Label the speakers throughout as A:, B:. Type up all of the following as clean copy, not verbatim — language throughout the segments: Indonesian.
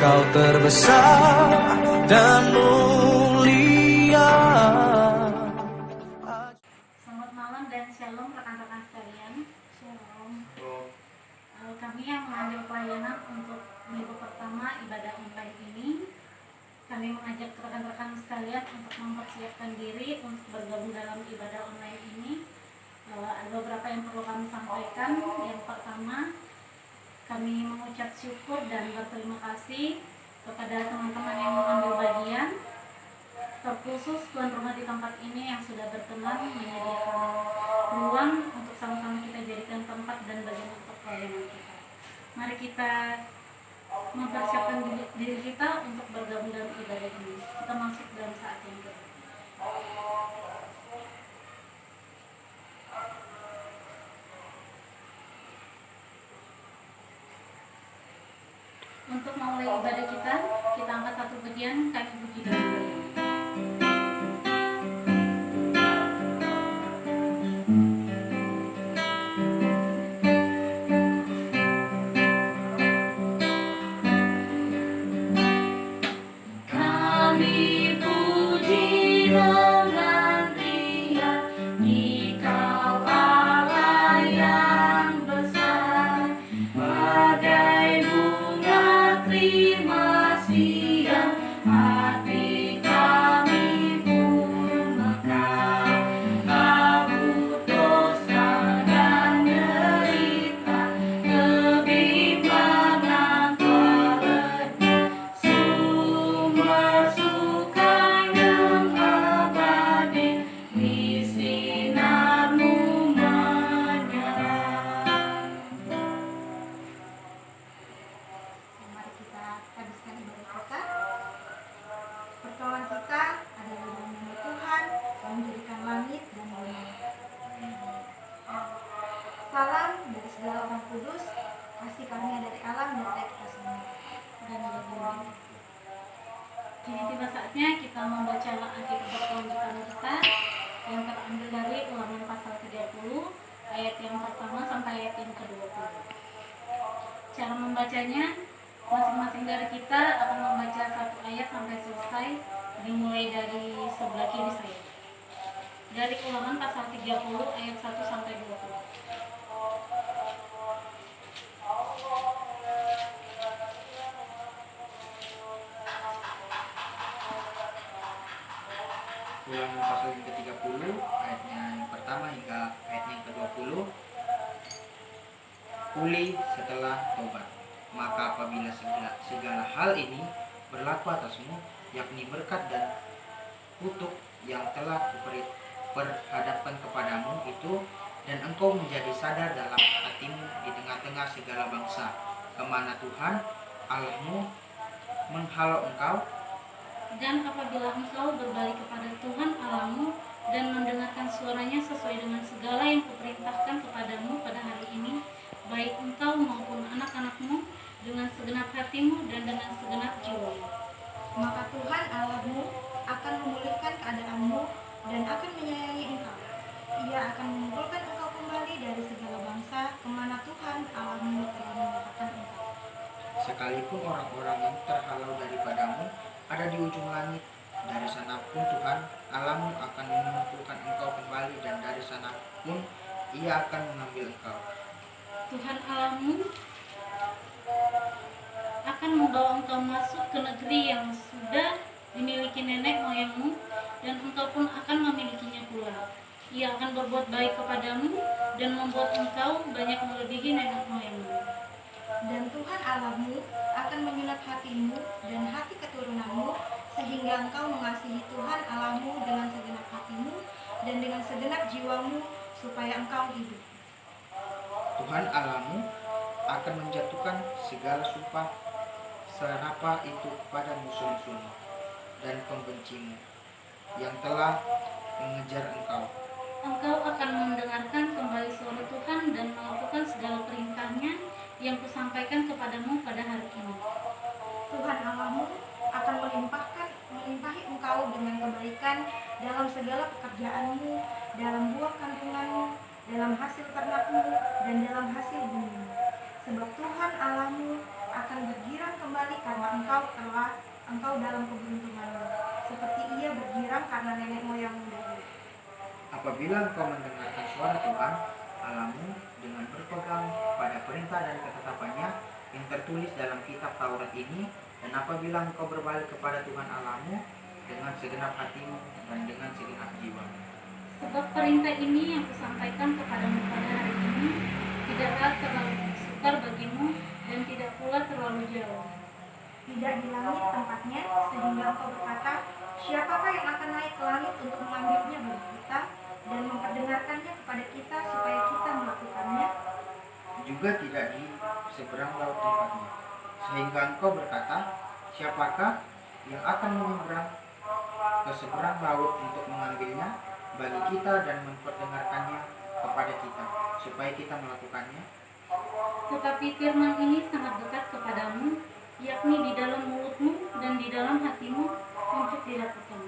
A: Engkau terbesar dan mulia.
B: Selamat malam dan shalom rekan-rekan sekalian. Shalom. Kami yang mengambil pelayanan untuk minggu pertama ibadah online ini, kami mengajak rekan-rekan sekalian untuk mempersiapkan diri untuk bergabung dalam ibadah online ini. Ada beberapa yang perlu kami sampaikan. Yang pertama, kami mengucap syukur dan berterima kasih kepada teman-teman yang mengambil bagian, terkhusus tuan rumah di tempat ini yang sudah berkenan menyediakan ruang untuk sama-sama kita jadikan tempat dan bagian untuk pelayanan kita. Mari kita mempersiapkan diri kita untuk bergabung dalam ibadah ini. Kita masuk dalam saat yang kedua. Untuk memulai ibadah kita angkat satu bagian, kami puji dan berdoa. Salam dari segala orang kudus, kasih karunia dari Allah menyertai kita semua. Dan bagaimana? Kini tiba saatnya kita membaca Alkitab berkelanjutan kita yang terambil dari Ulangan pasal 30 ayat yang pertama sampai ayat yang ke-20. Cara membacanya, masing-masing dari kita akan membaca satu ayat sampai selesai, dimulai dari sebelah kiri saya. Dari Ulangan pasal 30 ayat 1 sampai 20.
C: Ulangan pasal yang ke-30 ayatnya yang pertama hingga ayatnya yang ke-20. Pulih setelah tobat. Maka apabila segala hal ini berlaku atasmu, yakni berkat dan kutuk yang telah kuperhadapkan kepadamu itu, dan engkau menjadi sadar dalam hatimu di tengah-tengah segala bangsa, kemana Tuhan Allahmu menghalau engkau.
B: Dan apabila engkau berbalik kepada Tuhan Allahmu dan mendengarkan suaranya sesuai dengan segala yang kuperintahkan kepadamu pada hari ini, baik engkau maupun anak-anakmu, dengan segenap hatimu dan dengan segenap jiwamu,
D: maka Tuhan Allahmu akan memulihkan keadaanmu dan akan menyayangi engkau. Ia akan mengumpulkan engkau kembali dari segala bangsa kemana Tuhan Allahmu telah menyerahkan engkau.
C: Sekalipun orang-orang yang terhalau daripadamu ada di ujung langit, dari sana pun Tuhan Allahmu akan mengumpulkan engkau kembali, dan dari sana pun Ia akan mengambil engkau.
B: Tuhan Allahmu akan membawa engkau masuk ke negeri yang sudah dimiliki nenek moyangmu, dan engkau pun akan memilikinya pula. Ia akan berbuat baik kepadamu dan membuat engkau banyak melebihi nenek moyangmu.
D: Dan Tuhan Allahmu akan menyunat hatimu dan hati keturunanmu, sehingga engkau mengasihi Tuhan Allahmu dengan segenap hatimu dan dengan segenap jiwamu, supaya engkau hidup.
C: Tuhan Allahmu akan menjatuhkan segala sumpah serapah itu kepada musuh-musuhmu dan pembencimu yang telah mengejar engkau.
B: Engkau akan mendengarkan kembali suara Tuhan dan melakukan segala perintahnya yang kusampaikan kepadamu pada hari ini.
D: Tuhan Allahmu akan melimpahi engkau dengan kebaikan dalam segala pekerjaanmu, dalam buah kandunganmu, dalam hasil ternakmu, dan dalam hasil bumimu. Sebab Tuhan Allahmu akan bergirang kembali karena engkau menyeberang karena nenek moyangmu dahulu.
C: Apabila engkau mendengarkan suara Tuhan Allahmu dengan berpegang pada perintah dan ketetapannya yang tertulis dalam kitab Taurat ini, dan apabila engkau berbalik kepada Tuhan Allahmu dengan segenap hatimu dan dengan segenap jiwamu.
B: Sebab perintah ini yang kusampaikan kepadamu pada hari ini tidaklah terlalu sukar bagimu dan tidak pula terlalu jauh.
D: Tidak di langit tempatnya, sehingga engkau berkata, siapakah yang akan naik ke langit untuk mengambilnya bagi kita dan memperdengarkannya kepada kita supaya kita melakukannya?
C: Juga tidak di seberang laut tempatnya, sehingga engkau berkata, siapakah yang akan menyeberang ke seberang laut untuk mengambilnya bagi kita dan memperdengarkannya kepada kita supaya kita melakukannya?
B: Tetapi firman ini sangat dekat kepadamu, yakni di dalam mulutmu dan di dalam hatimu untuk dilakukan.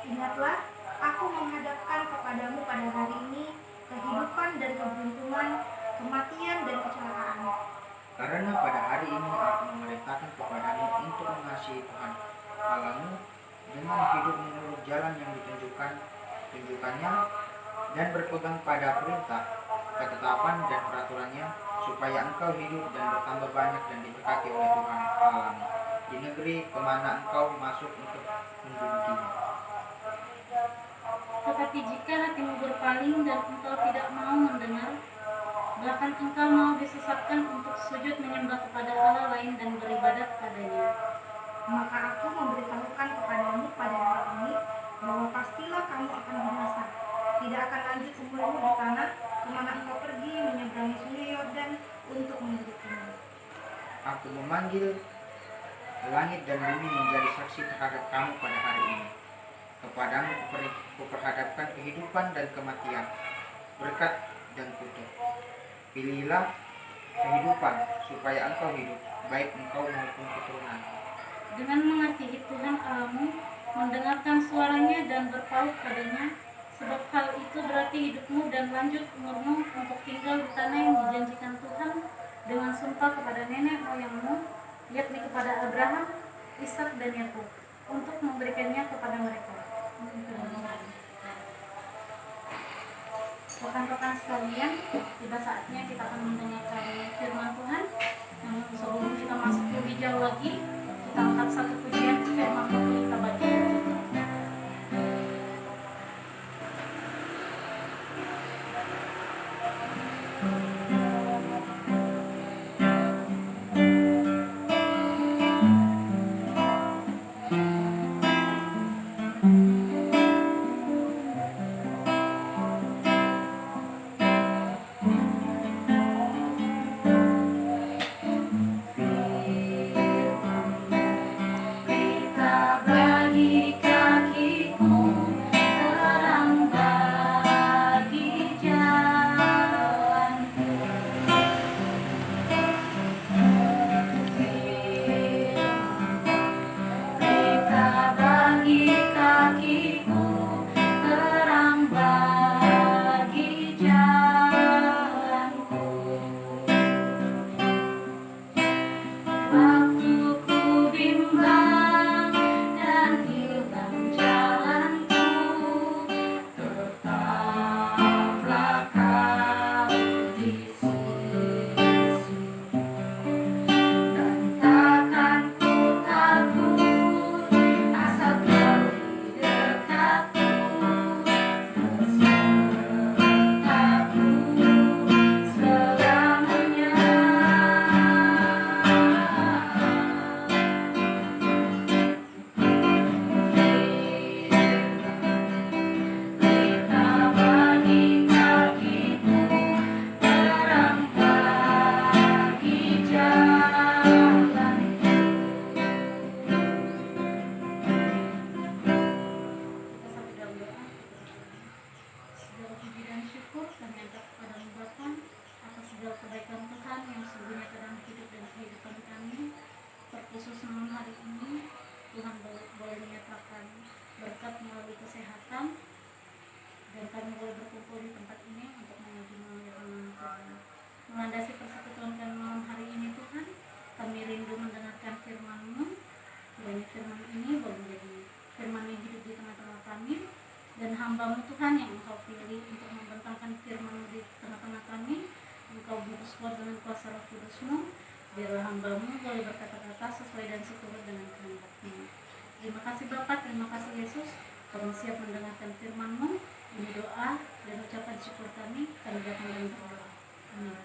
D: Ingatlah, aku menghadapkan kepadamu pada hari ini kehidupan dan keberuntungan, kematian dan kecelakaan.
C: Karena pada hari ini aku memerintahkan kepadamu untuk mengasihi Tuhan Allahmu dengan hidup menurut jalan yang tunjukkannya dan berpegang pada perintah, ketetapan dan peraturannya, supaya engkau hidup dan bertambah banyak dan diberkati oleh Tuhan Allahmu di negeri kemana engkau masuk untuk mendudukinya.
B: Tetapi jika hatimu berpaling dan engkau tidak mau mendengar, bahkan engkau mau disesatkan untuk sujud menyembah kepada Allah lain dan beribadat padanya,
D: Maka aku memberitahukan kepadamu pada hari ini bahwa pastilah kamu akan binasa. Tidak akan lanjut umurmu di tanah kemana engkau pergi menyeberangi sungai Yordan untuk mendudukinya.
C: Aku memanggil langit dan bumi menjadi saksi terhadap kamu pada hari ini. Kepadamu kuperhadapkan kehidupan dan kematian, berkat dan kutuk. Pilihlah kehidupan supaya engkau hidup, baik engkau maupun keturunan.
B: dengan mengasihi Tuhan Allahmu, mendengarkan suaranya dan berpaut padanya, sebab hal itu berarti hidupmu dan lanjut umurmu untuk tinggal di tanah yang dijanjikan Tuhan dengan sumpah kepada nenek moyangmu, yakni kepada Abraham, Ishak dan Yakub, untuk memberikannya kepada mereka. Rekan-rekan sekalian, tiba saatnya kita akan mendengarkan firman Tuhan. Namun sebelum kita masuk lebih jauh lagi, kita angkat satu pujian firman Tuhan kita baca. hamba-Mu Tuhan yang Engkau pilih untuk membentangkan firman-Mu di tengah-tengah kami. Engkau bungkus kuat dengan kuasa Roh Kudus-Mu, biarlah hamba-Mu boleh berkata-kata sesuai dan seturut dengan kehendak-Mu. Terima kasih Bapa, terima kasih Yesus, kami siap mendengarkan firman-Mu. Ini doa dan ucapan syukur kami datang dan berdoa. Amin.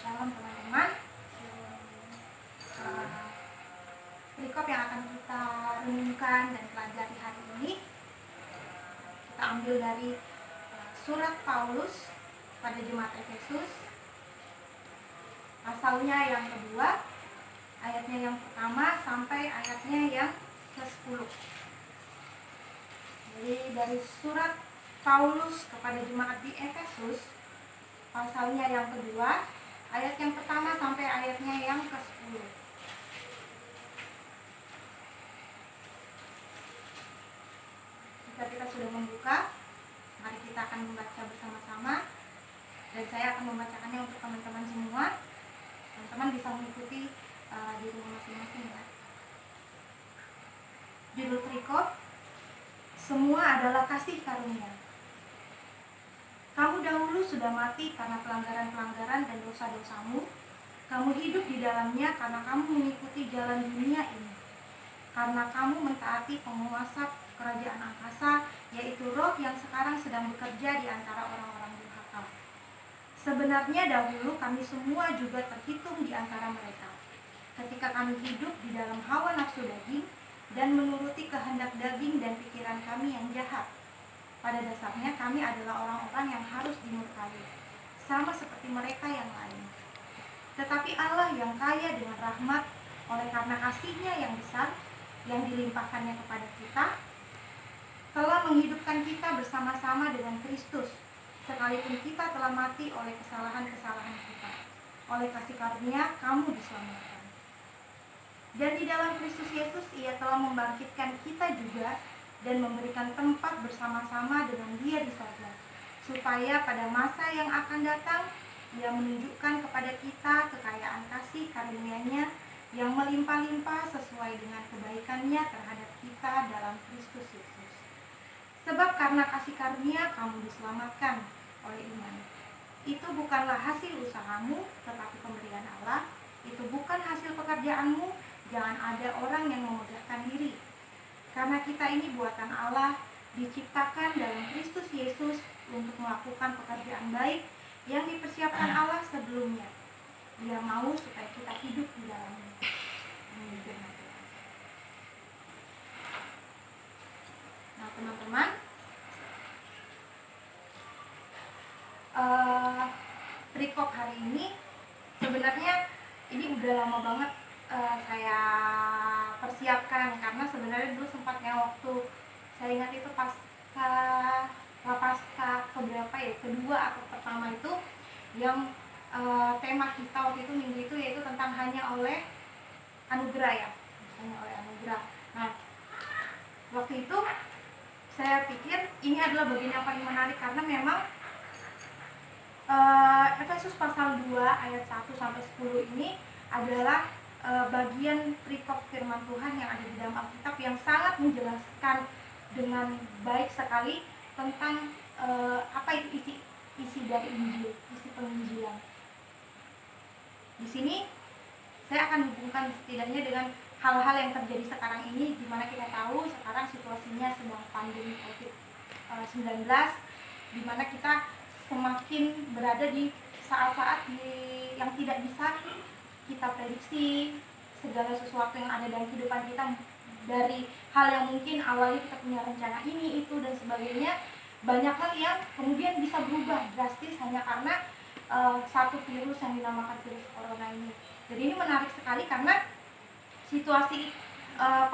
D: Shalom teman-teman. Perikop yang akan kita renungkan dan pelajari hari ini kita ambil dari surat Paulus pada jemaat Efesus, pasalnya yang kedua, ayatnya yang pertama sampai ayatnya yang ke-10. Jadi dari surat Paulus kepada jemaat di Efesus, pasalnya yang kedua, ayat yang pertama sampai ayatnya yang ke-10. Jika kita sudah membuka, mari kita akan membaca bersama-sama. Dan saya akan membacakannya untuk teman-teman semua. Teman-teman bisa mengikuti di rumah masing-masing ya. Judul perikop, semua adalah kasih karunia. Kamu dahulu sudah mati karena pelanggaran-pelanggaran dan dosa-dosamu. Kamu hidup di dalamnya karena kamu mengikuti jalan dunia ini. Karena kamu mentaati penguasa kerajaan angkasa, yaitu roh yang sekarang sedang bekerja di antara orang-orang durhaka. Sebenarnya dahulu kami semua juga terhitung di antara mereka. Ketika kami hidup di dalam hawa nafsu daging dan menuruti kehendak daging dan pikiran kami yang jahat. Pada dasarnya kami adalah orang-orang yang harus dimurkai, sama seperti mereka yang lain. Tetapi Allah yang kaya dengan rahmat, oleh karena kasih-Nya yang besar, yang dilimpahkannya kepada kita, telah menghidupkan kita bersama-sama dengan Kristus, sekalipun kita telah mati oleh kesalahan-kesalahan kita. Oleh kasih karunia, kamu diselamatkan. Dan di dalam Kristus Yesus, Ia telah membangkitkan kita juga, dan memberikan tempat bersama-sama dengan Dia di sorga, supaya pada masa yang akan datang Ia menunjukkan kepada kita kekayaan kasih karunia-Nya yang melimpah-limpah sesuai dengan kebaikan-Nya terhadap kita dalam Kristus Yesus. Sebab karena kasih karunia kamu diselamatkan oleh iman. Itu bukanlah hasil usahamu, tetapi pemberian Allah. Itu bukan hasil pekerjaanmu, jangan ada orang yang memegahkan diri. Karena kita ini buatan Allah, diciptakan dalam Kristus Yesus untuk melakukan pekerjaan baik yang dipersiapkan Allah sebelumnya. Dia mau supaya kita hidup di dalamnya. Nah teman-teman, perikop hari ini sebenarnya ini udah lama banget saya persiapkan, karena sebenarnya dulu sempatnya waktu saya ingat itu pasca keberapa ya, kedua atau pertama itu yang tema kita waktu itu minggu itu yaitu tentang hanya oleh anugerah ya, hanya oleh anugerah. Nah waktu itu saya pikir ini adalah bagian yang paling menarik karena memang Efesus pasal 2 ayat 1 sampai 10 ini adalah bagian perikop firman Tuhan yang ada di dalam Alkitab yang sangat menjelaskan dengan baik sekali tentang apa itu isi dari Injil, isi penginjilan. Di sini saya akan hubungkan setidaknya dengan hal-hal yang terjadi sekarang ini, di mana kita tahu sekarang situasinya sedang pandemi COVID-19, di mana kita semakin berada di saat-saat yang tidak bisa kita prediksi. Segala sesuatu yang ada dalam kehidupan kita, dari hal yang mungkin awalnya kita punya rencana ini, itu, dan sebagainya, banyak hal yang kemudian bisa berubah drastis hanya karena satu virus yang dinamakan virus corona ini. Jadi ini menarik sekali karena situasi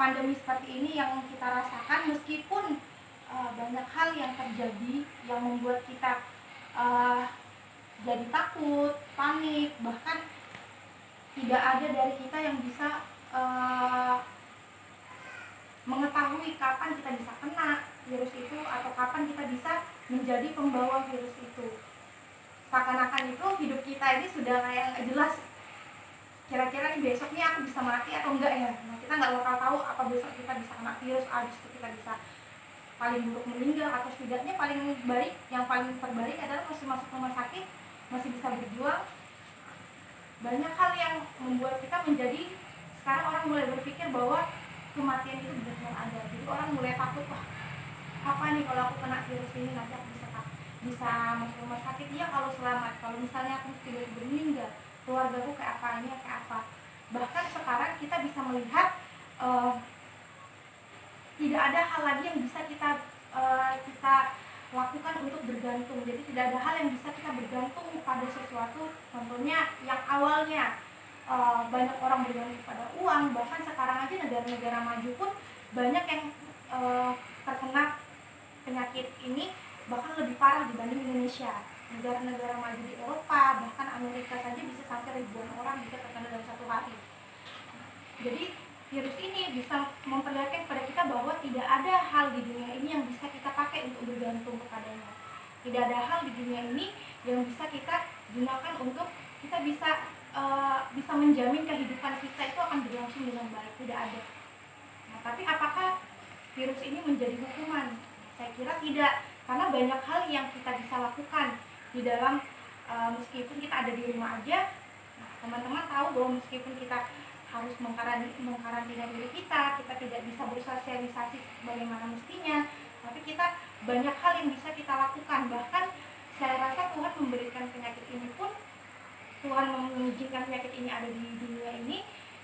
D: pandemi seperti ini yang kita rasakan, meskipun banyak hal yang terjadi yang membuat kita jadi takut, panik, bahkan tidak ada dari kita yang bisa eh, mengetahui kapan kita bisa kena virus itu atau kapan kita bisa menjadi pembawa virus itu. Seakan-akan itu hidup kita ini sudah kayak nggak jelas, kira-kira nih besok nih aku bisa mati atau enggak ya. Nah, kita nggak bakal tahu apa besok kita bisa kena virus, abis itu kita bisa paling buruk meninggal, atau setidaknya paling baik, yang paling terbaik adalah masih masuk rumah sakit, masih bisa berjuang. Banyak hal yang membuat kita menjadi, sekarang orang mulai berpikir bahwa kematian itu benar-benar ada. Jadi orang mulai takut, wah apa nih kalau aku kena virus ini, nanti aku bisa masuk rumah sakit. Iya kalau selamat, kalau misalnya aku tiba-tiba meninggal, keluargaku kayak apa, ini kayak apa. Bahkan sekarang kita bisa melihat tidak ada hal lagi yang bisa kita lakukan untuk bergantung. Jadi tidak ada hal yang bisa kita bergantung pada sesuatu. Contohnya yang awalnya banyak orang bergantung pada uang, bahkan sekarang aja negara-negara maju pun banyak yang terkena penyakit ini bahkan lebih parah dibanding Indonesia. Negara-negara maju di Eropa, bahkan Amerika saja bisa sampai ribuan orang bisa terkena dalam satu hari. Jadi virus ini bisa memperlihatkan kepada kita bahwa tidak ada hal di dunia ini yang bisa kita pakai untuk bergantung kepadanya. Tidak ada hal di dunia ini yang bisa kita gunakan untuk kita bisa menjamin kehidupan kita itu akan berlangsung dengan baik. Tidak ada. Nah, tapi apakah virus ini menjadi hukuman? Saya kira tidak, karena banyak hal yang kita bisa lakukan di dalam meskipun kita ada di rumah aja. Nah, teman-teman tahu bahwa meskipun kita harus mengkarantina diri kita tidak bisa bersosialisasi bagaimana mestinya, tapi kita banyak hal yang bisa kita lakukan. Bahkan saya rasa Tuhan memberikan penyakit ini pun, Tuhan mengizinkan penyakit ini ada di dunia ini,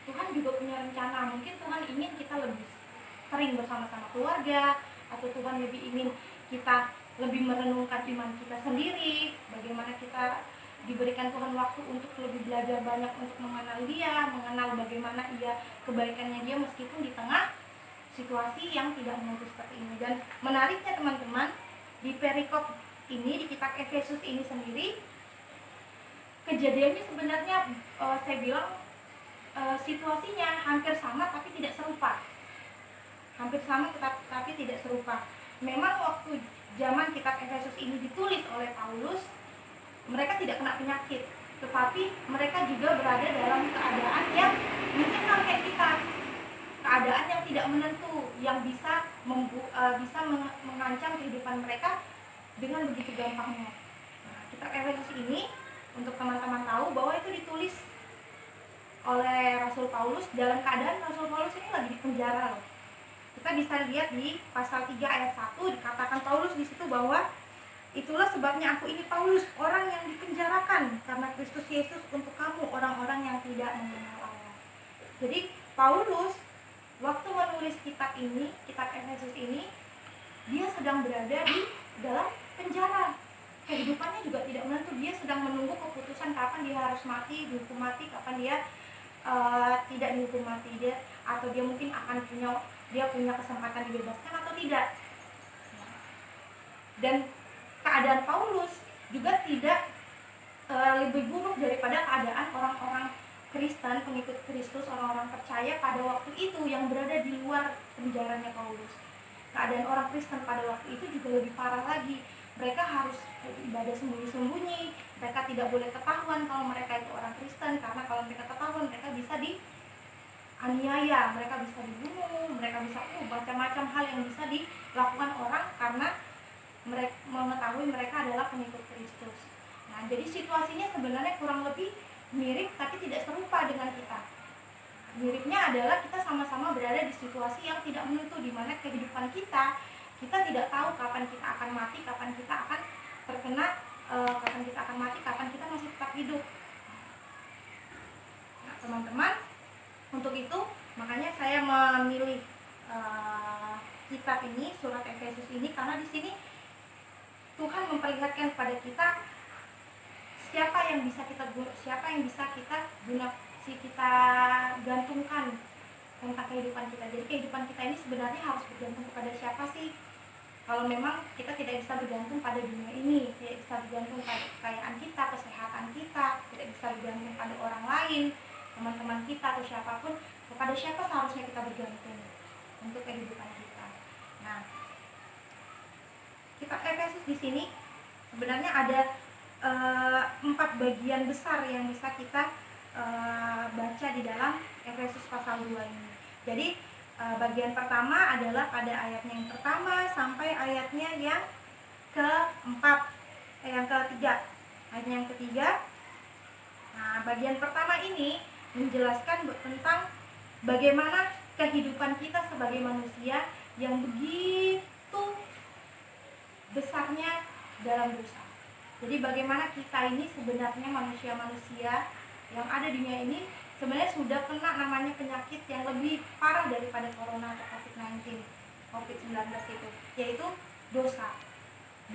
D: Tuhan juga punya rencana. Mungkin Tuhan ingin kita lebih sering bersama-sama keluarga, atau Tuhan lebih ingin kita lebih merenungkan iman kita sendiri, bagaimana kita diberikan Tuhan waktu untuk lebih belajar banyak untuk mengenal Dia, mengenal bagaimana kebaikannya Dia meskipun di tengah situasi yang tidak menentu seperti ini. Dan menariknya teman-teman, di perikop ini, di kitab Efesus ini sendiri, kejadiannya sebenarnya saya bilang situasinya hampir sama tapi tidak serupa. Hampir sama tapi tidak serupa. Memang waktu zaman kitab Efesus ini ditulis oleh Paulus, mereka tidak kena penyakit, tetapi mereka juga berada dalam keadaan yang mungkin kayak kita, keadaan yang tidak menentu, yang bisa mengancam kehidupan mereka dengan begitu gampangnya. Nah, kitab Efesus ini, untuk teman-teman tahu bahwa itu ditulis oleh Rasul Paulus dalam keadaan Rasul Paulus ini lagi di penjara loh. Kita bisa lihat di pasal 3 ayat 1, dikatakan Paulus di situ bahwa itulah sebabnya aku ini Paulus, orang yang dipenjarakan karena Kristus Yesus untuk kamu, orang-orang yang tidak mengenal Allah. Jadi Paulus waktu menulis kitab ini, kitab Efesus ini, dia sedang berada di dalam penjara. Kehidupannya juga tidak menentu, dia sedang menunggu keputusan kapan dia harus mati, dihukum mati, kapan dia tidak dihukum mati, atau dia mungkin akan punya kesempatan dibebaskan atau tidak. Dan keadaan Paulus juga tidak lebih buruk daripada keadaan orang-orang Kristen, pengikut Kristus, orang-orang percaya pada waktu itu yang berada di luar penjaranya Paulus. Keadaan orang Kristen pada waktu itu juga lebih parah lagi. Mereka harus beribadah sembunyi-sembunyi, mereka tidak boleh ketahuan kalau mereka itu orang Kristen, karena kalau mereka ketahuan mereka bisa dianiaya, mereka bisa dibunuh, mereka bisa macam-macam hal yang bisa dilakukan orang karena mereka mengetahui mereka adalah pengikut Kristus. Nah, jadi situasinya sebenarnya kurang lebih mirip tapi tidak serupa dengan kita. Miripnya adalah kita sama-sama berada di situasi yang tidak menentu, di mana kehidupan kita tidak tahu kapan kita akan mati, kapan kita akan terkena, kapan kita akan mati, kapan kita masih tetap hidup. Nah, teman-teman, untuk itu makanya saya memilih kitab ini, surat Efesus ini, karena di sini Tuhan memperlihatkan kepada kita siapa yang bisa kita gantungkan tentang kehidupan kita. Jadi kehidupan kita ini sebenarnya harus bergantung kepada siapa sih? Kalau memang kita tidak bisa bergantung pada dunia ini, tidak bisa bergantung pada kekayaan kita, kesehatan kita, tidak bisa bergantung pada orang lain, teman-teman kita atau siapapun, Kepada siapa seharusnya kita bergantung untuk kehidupan kita? Nah, kitab Efesus di sini sebenarnya ada 4 bagian besar yang bisa kita baca di dalam Efesus pasal 2 ini. Jadi bagian pertama adalah pada ayatnya yang pertama sampai ayatnya yang keempat, yang ketiga. Ayatnya yang ketiga. Nah, bagian pertama ini menjelaskan tentang bagaimana kehidupan kita sebagai manusia yang begitu besarnya dalam dosa. Jadi bagaimana kita ini sebenarnya manusia-manusia yang ada di dunia ini sebenarnya sudah kena namanya penyakit yang lebih parah daripada corona atau COVID-19, COVID-19 itu, yaitu dosa.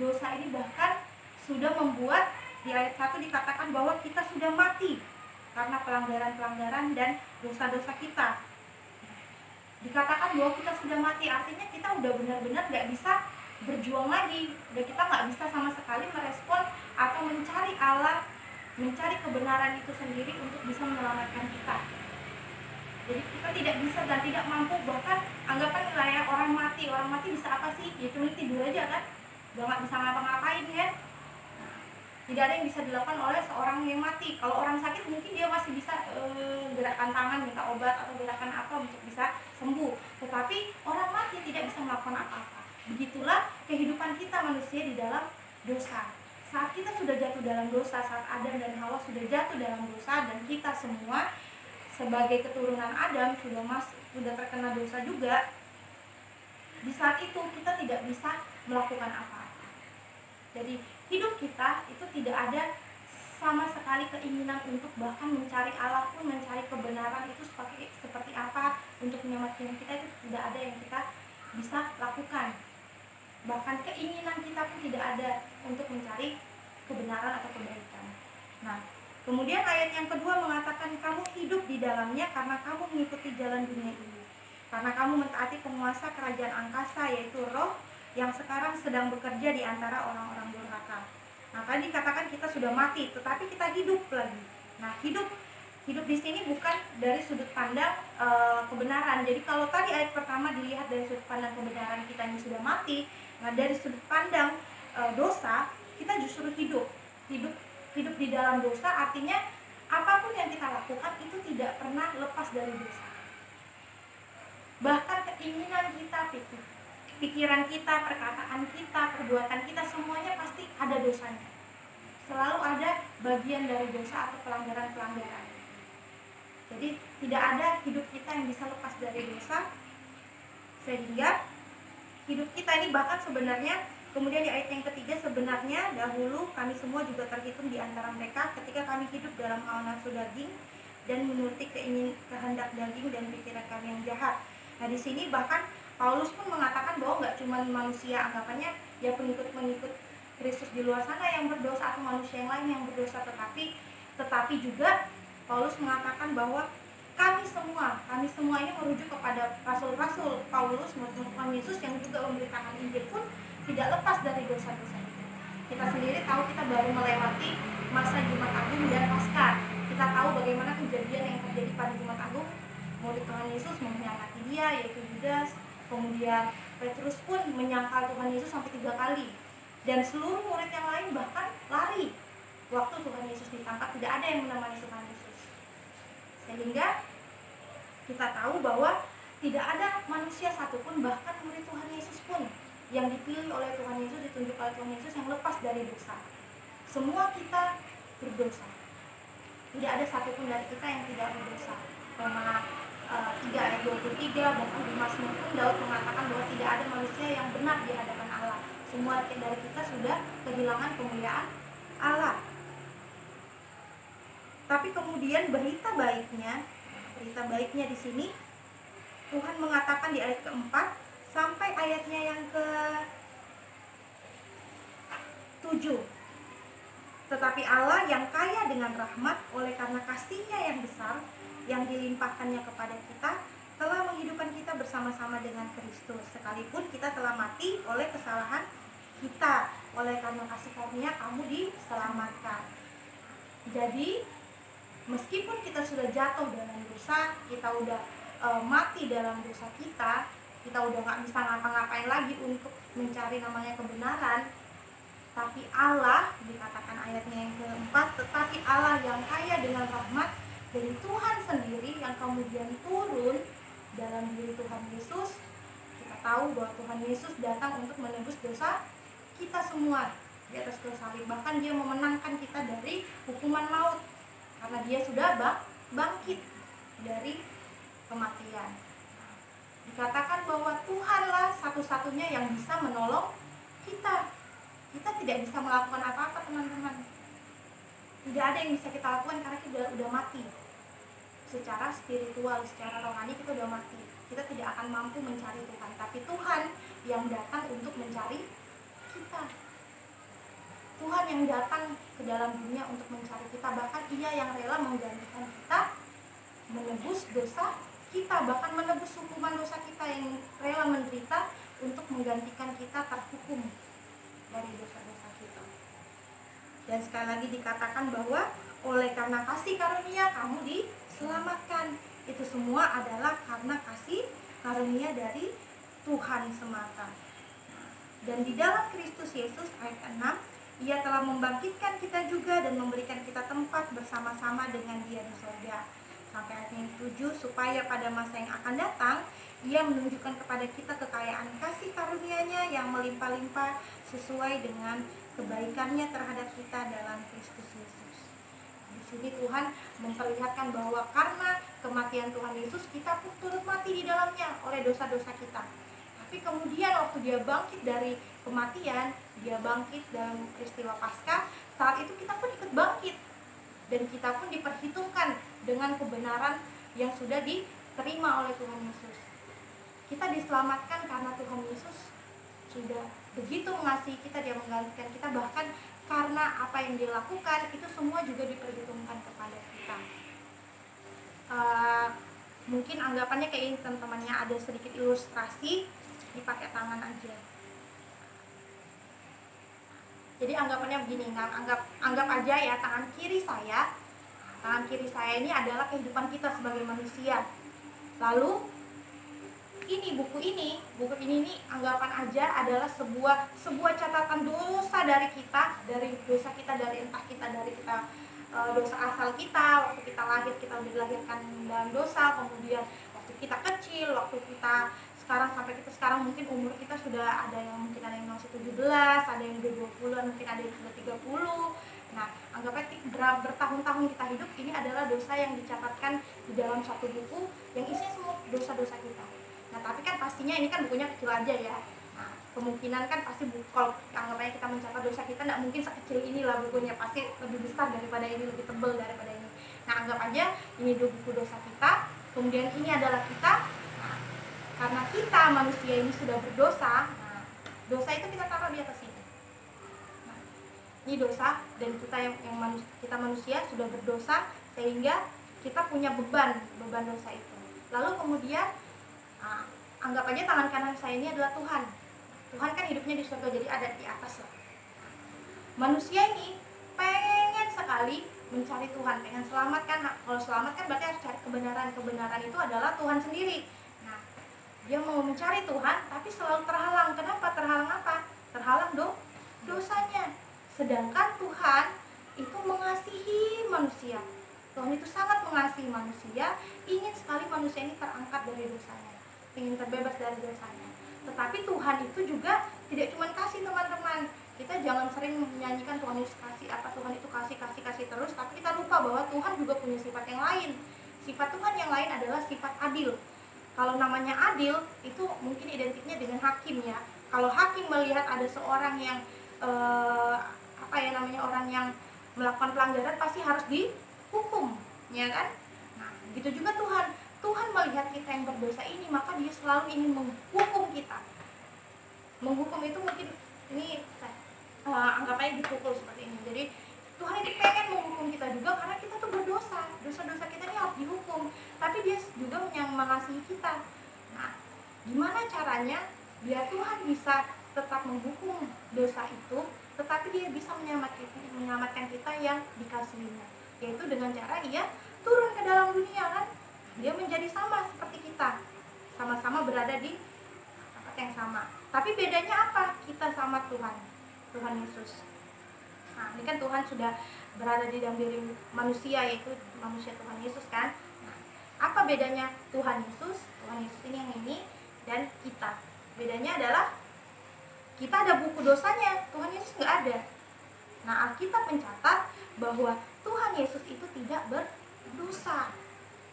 D: Dosa ini bahkan sudah membuat di ayat 1 dikatakan bahwa kita sudah mati karena pelanggaran-pelanggaran dan dosa-dosa kita. Dikatakan bahwa kita sudah mati, artinya kita udah benar-benar gak bisa berjuang lagi, udah kita gak bisa sama sekali merespon atau mencari Allah, mencari kebenaran itu sendiri untuk bisa menyelamatkan kita. Jadi kita tidak bisa dan tidak mampu, bahkan anggapan kayak orang mati bisa apa sih? Ya cuma tidur aja kan, udah gak bisa ngapa-ngapain ya. Tidak ada yang bisa dilakukan oleh seorang yang mati. Kalau orang sakit mungkin dia masih bisa gerakan tangan, minta obat atau gerakan apa untuk bisa sembuh. Tetapi orang mati tidak bisa melakukan apa-apa. Begitulah kehidupan kita manusia di dalam dosa. Saat kita sudah jatuh dalam dosa, saat Adam dan Hawa sudah jatuh dalam dosa, dan kita semua sebagai keturunan Adam sudah terkena dosa juga. Di saat itu kita tidak bisa melakukan apa-apa. Jadi hidup kita itu tidak ada sama sekali keinginan untuk bahkan mencari Allah pun, mencari kebenaran itu seperti apa untuk menyelamatkan kita, itu tidak ada yang kita bisa lakukan. Bahkan keinginan kita pun tidak ada untuk mencari kebenaran atau kebaikan. Nah, kemudian ayat yang kedua mengatakan kamu hidup di dalamnya karena kamu mengikuti jalan dunia ini. Karena kamu mentaati penguasa kerajaan angkasa, yaitu roh yang sekarang sedang bekerja di antara orang-orang durhaka. Nah, tadi dikatakan kita sudah mati, tetapi kita hidup lagi. Nah, hidup di sini bukan dari sudut pandang kebenaran. Jadi kalau tadi ayat pertama dilihat dari sudut pandang kebenaran, kita ini sudah mati. Nah, dari sudut pandang dosa, kita justru hidup di dalam dosa. Artinya apapun yang kita lakukan itu tidak pernah lepas dari dosa. Bahkan keinginan kita, pikiran kita, perkataan kita, perbuatan kita, semuanya pasti ada dosanya. Selalu ada bagian dari dosa atau pelanggaran-pelanggaran. Jadi tidak ada hidup kita yang bisa lepas dari dosa. Sehingga hidup kita ini bahkan sebenarnya, kemudian di ayat yang ketiga, sebenarnya dahulu kami semua juga terhitung di antara mereka ketika kami hidup dalam hawa nafsu daging dan menuruti kehendak daging dan pikiran kami yang jahat. Nah, di sini bahkan Paulus pun mengatakan bahwa nggak cuma manusia, anggapannya ya pengikut-pengikut Kristus di luar sana yang berdosa atau manusia yang lain yang berdosa, tetapi juga Paulus mengatakan bahwa kami semua ini merujuk kepada rasul-rasul Paulus, Tuhan Yesus yang juga memberitakan Injil pun tidak lepas dari dosa-dosa itu. Kita sendiri tahu kita baru melewati masa Jumat Agung dan Paskah. Kita tahu bagaimana kejadian yang terjadi pada Jumat Agung. Murid Tuhan Yesus mengkhianati dia, yaitu Yudas. Kemudian Petrus pun menyangkal Tuhan Yesus sampai 3 kali. Dan seluruh murid yang lain bahkan lari waktu Tuhan Yesus ditangkap, tidak ada yang menemani Tuhan Yesus. Sehingga kita tahu bahwa tidak ada manusia satupun, bahkan murid Tuhan Yesus pun yang dipilih oleh Tuhan Yesus, ditunjuk oleh Tuhan Yesus, yang lepas dari dosa. Semua kita berdosa. Tidak ada satupun dari kita yang tidak berdosa. Roma 3 ayat 23, bahkan di Mazmur pun Daud mengatakan bahwa tidak ada manusia yang benar di hadapan Allah. Semua dari kita sudah kehilangan kemuliaan Allah. Tapi kemudian berita baiknya di sini Tuhan mengatakan di ayat keempat sampai ayatnya yang ke-7. Tetapi Allah yang kaya dengan rahmat oleh karena kasih-Nya yang besar yang dilimpahkannya kepada kita, telah menghidupkan kita bersama-sama dengan Kristus, sekalipun kita telah mati oleh kesalahan kita. Oleh karena kasih karunia kamu diselamatkan. Jadi meskipun kita sudah jatuh dalam dosa, kita udah mati dalam dosa kita udah nggak bisa ngapa-ngapain lagi untuk mencari namanya kebenaran. Tapi Allah, dikatakan ayatnya yang keempat, tetapi Allah yang kaya dengan rahmat dari Tuhan sendiri yang kemudian turun dalam diri Tuhan Yesus. Kita tahu bahwa Tuhan Yesus datang untuk menebus dosa kita semua di atas kayu salib. Bahkan dia memenangkan kita dari hukuman maut karena dia sudah bangkit dari kematian. Dikatakan bahwa Tuhanlah satu-satunya yang bisa menolong kita. Kita tidak bisa melakukan apa-apa, teman-teman. Tidak ada yang bisa kita lakukan karena kita udah mati. Secara spiritual, secara rohani kita udah mati. Kita tidak akan mampu mencari Tuhan, tapi Tuhan yang datang untuk mencari kita. Tuhan yang datang ke dalam dunia untuk mencari kita. Bahkan Ia yang rela menggantikan kita, menebus dosa kita, bahkan menebus hukuman dosa kita, yang rela menderita untuk menggantikan kita terhukum dari dosa-dosa kita. Dan sekali lagi dikatakan bahwa oleh karena kasih karunia kamu diselamatkan. Itu semua adalah karena kasih karunia dari Tuhan semata. Dan di dalam Kristus Yesus, ayat 6, Ia telah membangkitkan kita juga dan memberikan kita tempat bersama-sama dengan Dia di surga. Sampai ayat yang 7, supaya pada masa yang akan datang Ia menunjukkan kepada kita kekayaan kasih karunia-Nya yang melimpah-limpah sesuai dengan kebaikan-Nya terhadap kita dalam Kristus Yesus. Di sini Tuhan memperlihatkan bahwa karena kematian Tuhan Yesus, kita pun turut mati di dalamnya oleh dosa-dosa kita. Tapi kemudian waktu Dia bangkit dari kematian, Dia bangkit dalam peristiwa Paskah, saat itu kita pun ikut bangkit. Dan kita pun diperhitungkan dengan kebenaran yang sudah diterima oleh Tuhan Yesus. Kita diselamatkan karena Tuhan Yesus sudah begitu mengasihi kita, Dia menggantikan kita, bahkan karena apa yang Dia lakukan itu semua juga diperhitungkan kepada kita. Mungkin anggapannya kayak ini, teman-temannya ada sedikit ilustrasi, dipakai tangan aja. Jadi anggapannya begini, anggap aja ya, tangan kiri saya ini adalah kehidupan kita sebagai manusia. Lalu ini buku ini anggapan aja adalah sebuah catatan dosa dari kita, dari entah kita dosa asal kita, waktu kita lahir kita udah dilahirkan dalam dosa, kemudian waktu kita kecil, waktu kita sekarang sampai kita sekarang, mungkin umur kita sudah ada yang masih 17, ada yang udah 20-an, mungkin ada yang sudah 30. Nah, anggapnya bertahun-tahun kita hidup, ini adalah dosa yang dicatatkan di dalam satu buku yang isinya semua dosa-dosa kita. Nah, tapi kan pastinya ini kan bukunya kecil aja ya. Nah, kemungkinan kan pasti kalau anggapnya kita mencatat dosa kita, nggak mungkin sekecil inilah bukunya, pasti lebih besar daripada ini, lebih tebal daripada ini. Nah, anggap aja ini buku dosa kita, kemudian ini adalah kita. Nah, karena kita manusia ini sudah berdosa, nah, dosa itu kita taruh di atas ini. Nah, ini dosa, dan kita manusia sudah berdosa sehingga kita punya beban dosa itu. Lalu kemudian anggap aja tangan kanan saya ini adalah Tuhan. Tuhan kan hidupnya di surga, jadi ada di atas lah. Manusia ini pengen sekali mencari Tuhan, pengen selamat kan. Kalau selamat kan berarti harus cari kebenaran. Kebenaran itu adalah Tuhan sendiri. Nah, dia mau mencari Tuhan, tapi selalu terhalang. Kenapa? Terhalang apa? Terhalang dosanya. Sedangkan Tuhan itu mengasihi manusia. Tuhan itu sangat mengasihi manusia, ingin sekali manusia ini terangkat dari dosanya, ingin terbebas dari dosanya. Tetapi Tuhan itu juga tidak cuma kasih, teman-teman. Kita jangan sering menyanyikan Tuhan Yesus kasih, Tuhan itu kasih terus, tapi kita lupa bahwa Tuhan juga punya sifat yang lain. Sifat Tuhan yang lain adalah sifat adil. Kalau namanya adil itu mungkin identiknya dengan hakim ya. Kalau hakim melihat ada seorang yang orang yang melakukan pelanggaran, pasti harus dihukum, ya kan? Nah, gitu juga Tuhan melihat kita yang berdosa ini, maka Dia selalu ingin menghukum kita. Menghukum itu mungkin ini anggapannya dipukul seperti ini. Jadi Tuhan itu pengen menghukum kita juga karena kita tuh berdosa. Dosa-dosa kita ini harus dihukum, tapi Dia juga yang mengasihi kita. Nah, gimana caranya biar Tuhan bisa tetap menghukum dosa itu, tetapi Dia bisa menyelamatkan kita yang dikasihinya, yaitu dengan cara Ia turun ke dalam dunia kan. Dia menjadi sama seperti kita, sama-sama berada di tempat yang sama. Tapi bedanya apa? Kita sama Tuhan Yesus. Nah, ini kan Tuhan sudah berada di dalam diri manusia, yaitu manusia Tuhan Yesus kan. Nah, apa bedanya Tuhan Yesus ini yang ini, dan kita? Bedanya adalah kita ada buku dosanya, Tuhan Yesus nggak ada. Nah, Alkitab mencatat bahwa Tuhan Yesus itu tidak berdosa.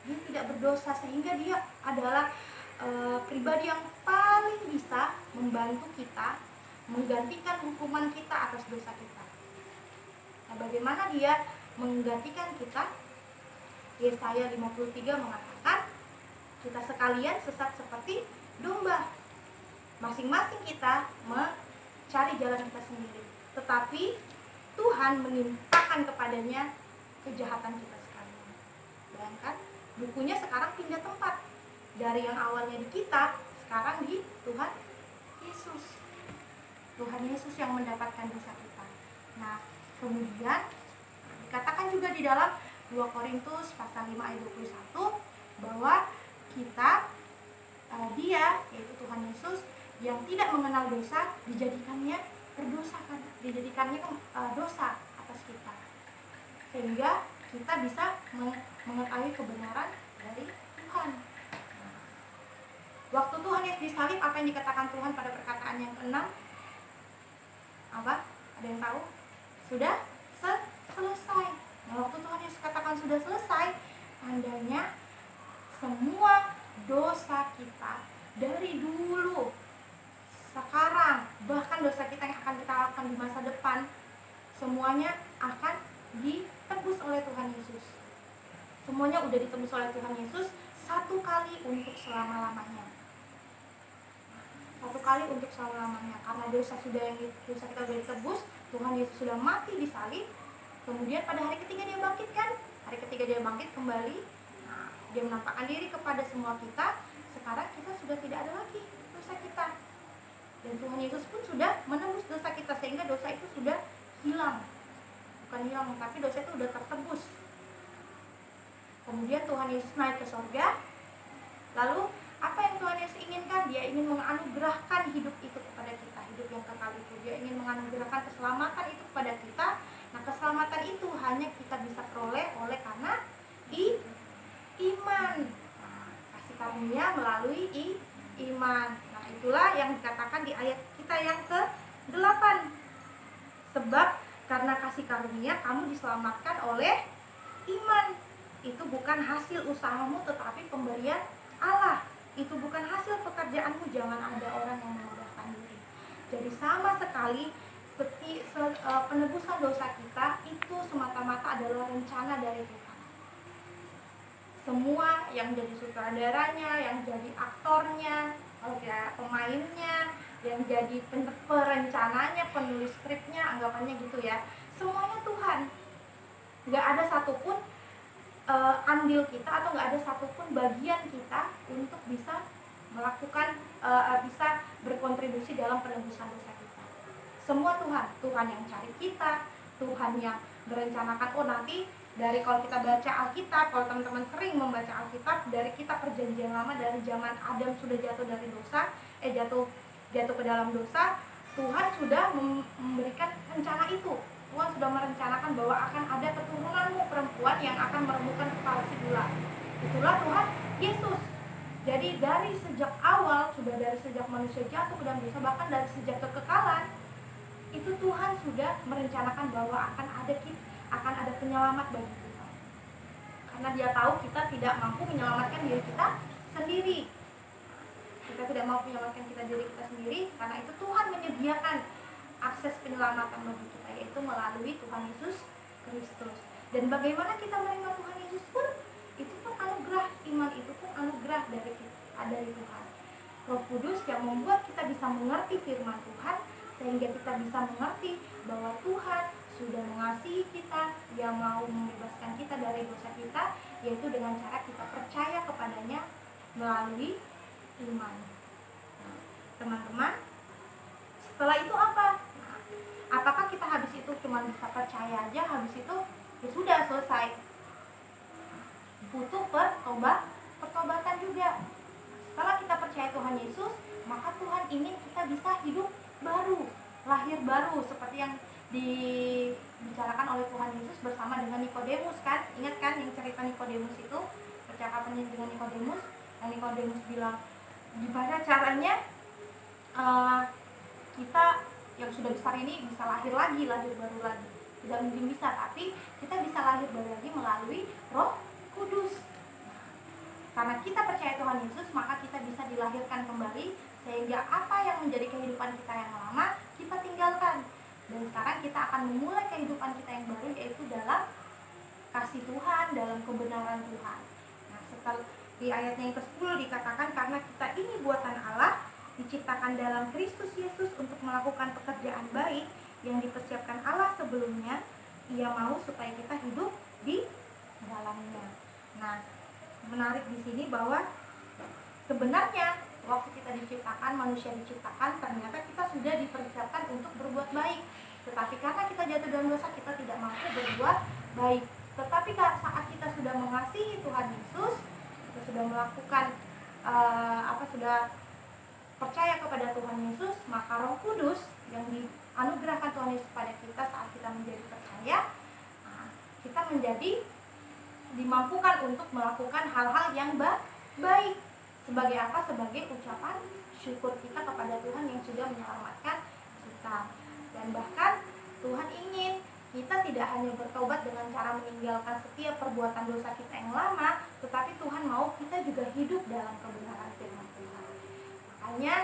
D: Dia tidak berdosa, sehingga dia adalah pribadi yang paling bisa membantu kita menggantikan hukuman kita atas dosa kita. Nah, bagaimana dia menggantikan kita? Yesaya 53 mengatakan, kita sekalian sesat seperti domba. Masing-masing kita mencari jalan kita sendiri, tetapi Tuhan menimpakan kepadanya kejahatan kita sekalian. Bayangkan, bukunya sekarang pindah tempat. Dari yang awalnya di kita, sekarang di Tuhan Yesus. Tuhan Yesus yang mendapatkan dosa kita. Nah, kemudian dikatakan juga di dalam 2 Korintus pasal 5 ayat 21 bahwa kita, dia, yaitu Tuhan Yesus, yang tidak mengenal dosa, dijadikannya berdosa, dijadikannya dosa atas kita, sehingga kita bisa mengetahui kebenaran dari Tuhan. Waktu Tuhan Yesus disalib, apa yang dikatakan Tuhan pada perkataan yang ke-6? Apa? Ada yang tahu? Sudah selesai. Nah, waktu Tuhan Yesus katakan sudah selesai, tandanya semua dosa kita dari dulu, sekarang, bahkan dosa kita yang akan kita lakukan di masa depan, semuanya akan ditebus oleh Tuhan Yesus. Semuanya udah ditebus oleh Tuhan Yesus satu kali untuk selama-lamanya. Satu kali untuk selama-lamanya. Karena dosa kita sudah ditebus, Tuhan Yesus sudah mati di salib. Kemudian pada hari ketiga dia bangkit kan? Hari ketiga dia bangkit kembali. Nah, dia menampakkan diri kepada semua kita. Sekarang kita sudah tidak ada lagi dosa kita. Dan Tuhan Yesus pun sudah menembus dosa kita, sehingga dosa itu sudah hilang. Bukan hilang, tapi dosa itu sudah tertebus. Kemudian Tuhan Yesus naik ke surga. Lalu apa yang Tuhan Yesus inginkan? Dia ingin menganugerahkan hidup itu kepada kita, hidup yang kekal itu. Dia ingin menganugerahkan keselamatan itu kepada kita. Nah, keselamatan itu hanya kita bisa peroleh oleh karena iman. Nah, kasih karunia melalui iman. Nah, itulah yang dikatakan di ayat kita yang ke-8. Sebab karena kasih karunia kamu diselamatkan oleh iman. Itu bukan hasil usahamu, tetapi pemberian Allah. Itu bukan hasil pekerjaanmu. Jangan ada orang yang memudahkan diri. Jadi sama sekali penebusan dosa kita itu semata-mata adalah rencana dari Tuhan. Semua yang jadi sutradaranya, yang jadi aktornya, pemainnya, yang jadi perencananya, penulis skripnya, anggapannya gitu ya, semuanya Tuhan. Gak ada satupun andil kita, atau gak ada satupun bagian kita untuk bisa melakukan, bisa berkontribusi dalam penebusan dosa kita. Semua Tuhan yang cari kita, Tuhan yang merencanakan. Nanti dari, kalau kita baca Alkitab, kalau teman-teman sering membaca Alkitab, dari kita perjanjian lama, dari zaman Adam sudah jatuh dari dosa, jatuh ke dalam dosa, Tuhan sudah memberikan rencana itu. Tuhan sudah merencanakan bahwa akan ada keturunanmu perempuan yang akan meremukkan kepala si ular. Itulah Tuhan Yesus. Jadi dari sejak awal, dari sejak manusia jatuh ke dalam dosa, bahkan dari sejak kekekalan, itu Tuhan sudah merencanakan bahwa akan ada penyelamat bagi kita. Karena dia tahu kita tidak mampu menyelamatkan diri kita sendiri. Kita tidak mampu menyelamatkan diri kita sendiri, karena itu Tuhan menyediakan akses penyelamatan bagi kita, yaitu melalui Tuhan Yesus Kristus. Dan bagaimana kita menerima Tuhan Yesus pun, itu pun anugerah. Iman itu pun anugerah dari Tuhan. Roh Kudus yang membuat kita bisa mengerti firman Tuhan, sehingga kita bisa mengerti bahwa Tuhan sudah mengasihi kita, Dia mau membebaskan kita dari dosa kita, yaitu dengan cara kita percaya kepadanya melalui iman. Nah, teman-teman, setelah itu apa? Nah, apakah kita habis itu cuma bisa percaya aja, habis itu ya sudah selesai? Butuh pertobatan juga. Setelah kita percaya Tuhan Yesus, maka Tuhan ingin kita bisa hidup baru, lahir baru, seperti yang dibicarakan oleh Tuhan Yesus bersama dengan Nikodemus kan? Ingat kan yang cerita Nikodemus itu, percakapannya dengan Nikodemus, yang Nikodemus bilang, gimana caranya kita yang sudah besar ini bisa lahir lagi, lahir baru lagi? Tidak mungkin bisa, tapi kita bisa lahir baru lagi melalui Roh Kudus. Karena kita percaya Tuhan Yesus, maka kita bisa dilahirkan kembali, sehingga apa yang menjadi kehidupan kita yang lama kita tinggalkan. Dan sekarang kita akan memulai kehidupan kita yang baru, yaitu dalam kasih Tuhan, dalam kebenaran Tuhan. Nah, setelah di ayatnya yang ke-10 dikatakan, karena kita ini buatan Allah, diciptakan dalam Kristus Yesus untuk melakukan pekerjaan baik yang dipersiapkan Allah sebelumnya. Ia mau supaya kita hidup di dalamnya. Nah, menarik di sini bahwa sebenarnya waktu kita diciptakan, manusia diciptakan, ternyata kita sudah dipersiapkan untuk berbuat baik. Tetapi karena kita jatuh dalam dosa, kita tidak mampu berbuat baik. Tetapi saat kita sudah mengasihi Tuhan Yesus, kita sudah melakukan sudah percaya kepada Tuhan Yesus, maka Roh Kudus yang dianugerahkan Tuhan Yesus pada kita saat kita menjadi percaya, kita menjadi dimampukan untuk melakukan hal-hal yang baik. Sebagai apa? Sebagai ucapan syukur kita kepada Tuhan yang sudah menyelamatkan kita. Dan bahkan Tuhan ingin kita tidak hanya bertobat dengan cara meninggalkan setiap perbuatan dosa kita yang lama, tetapi Tuhan mau kita juga hidup dalam kebenaran firman Tuhan. Makanya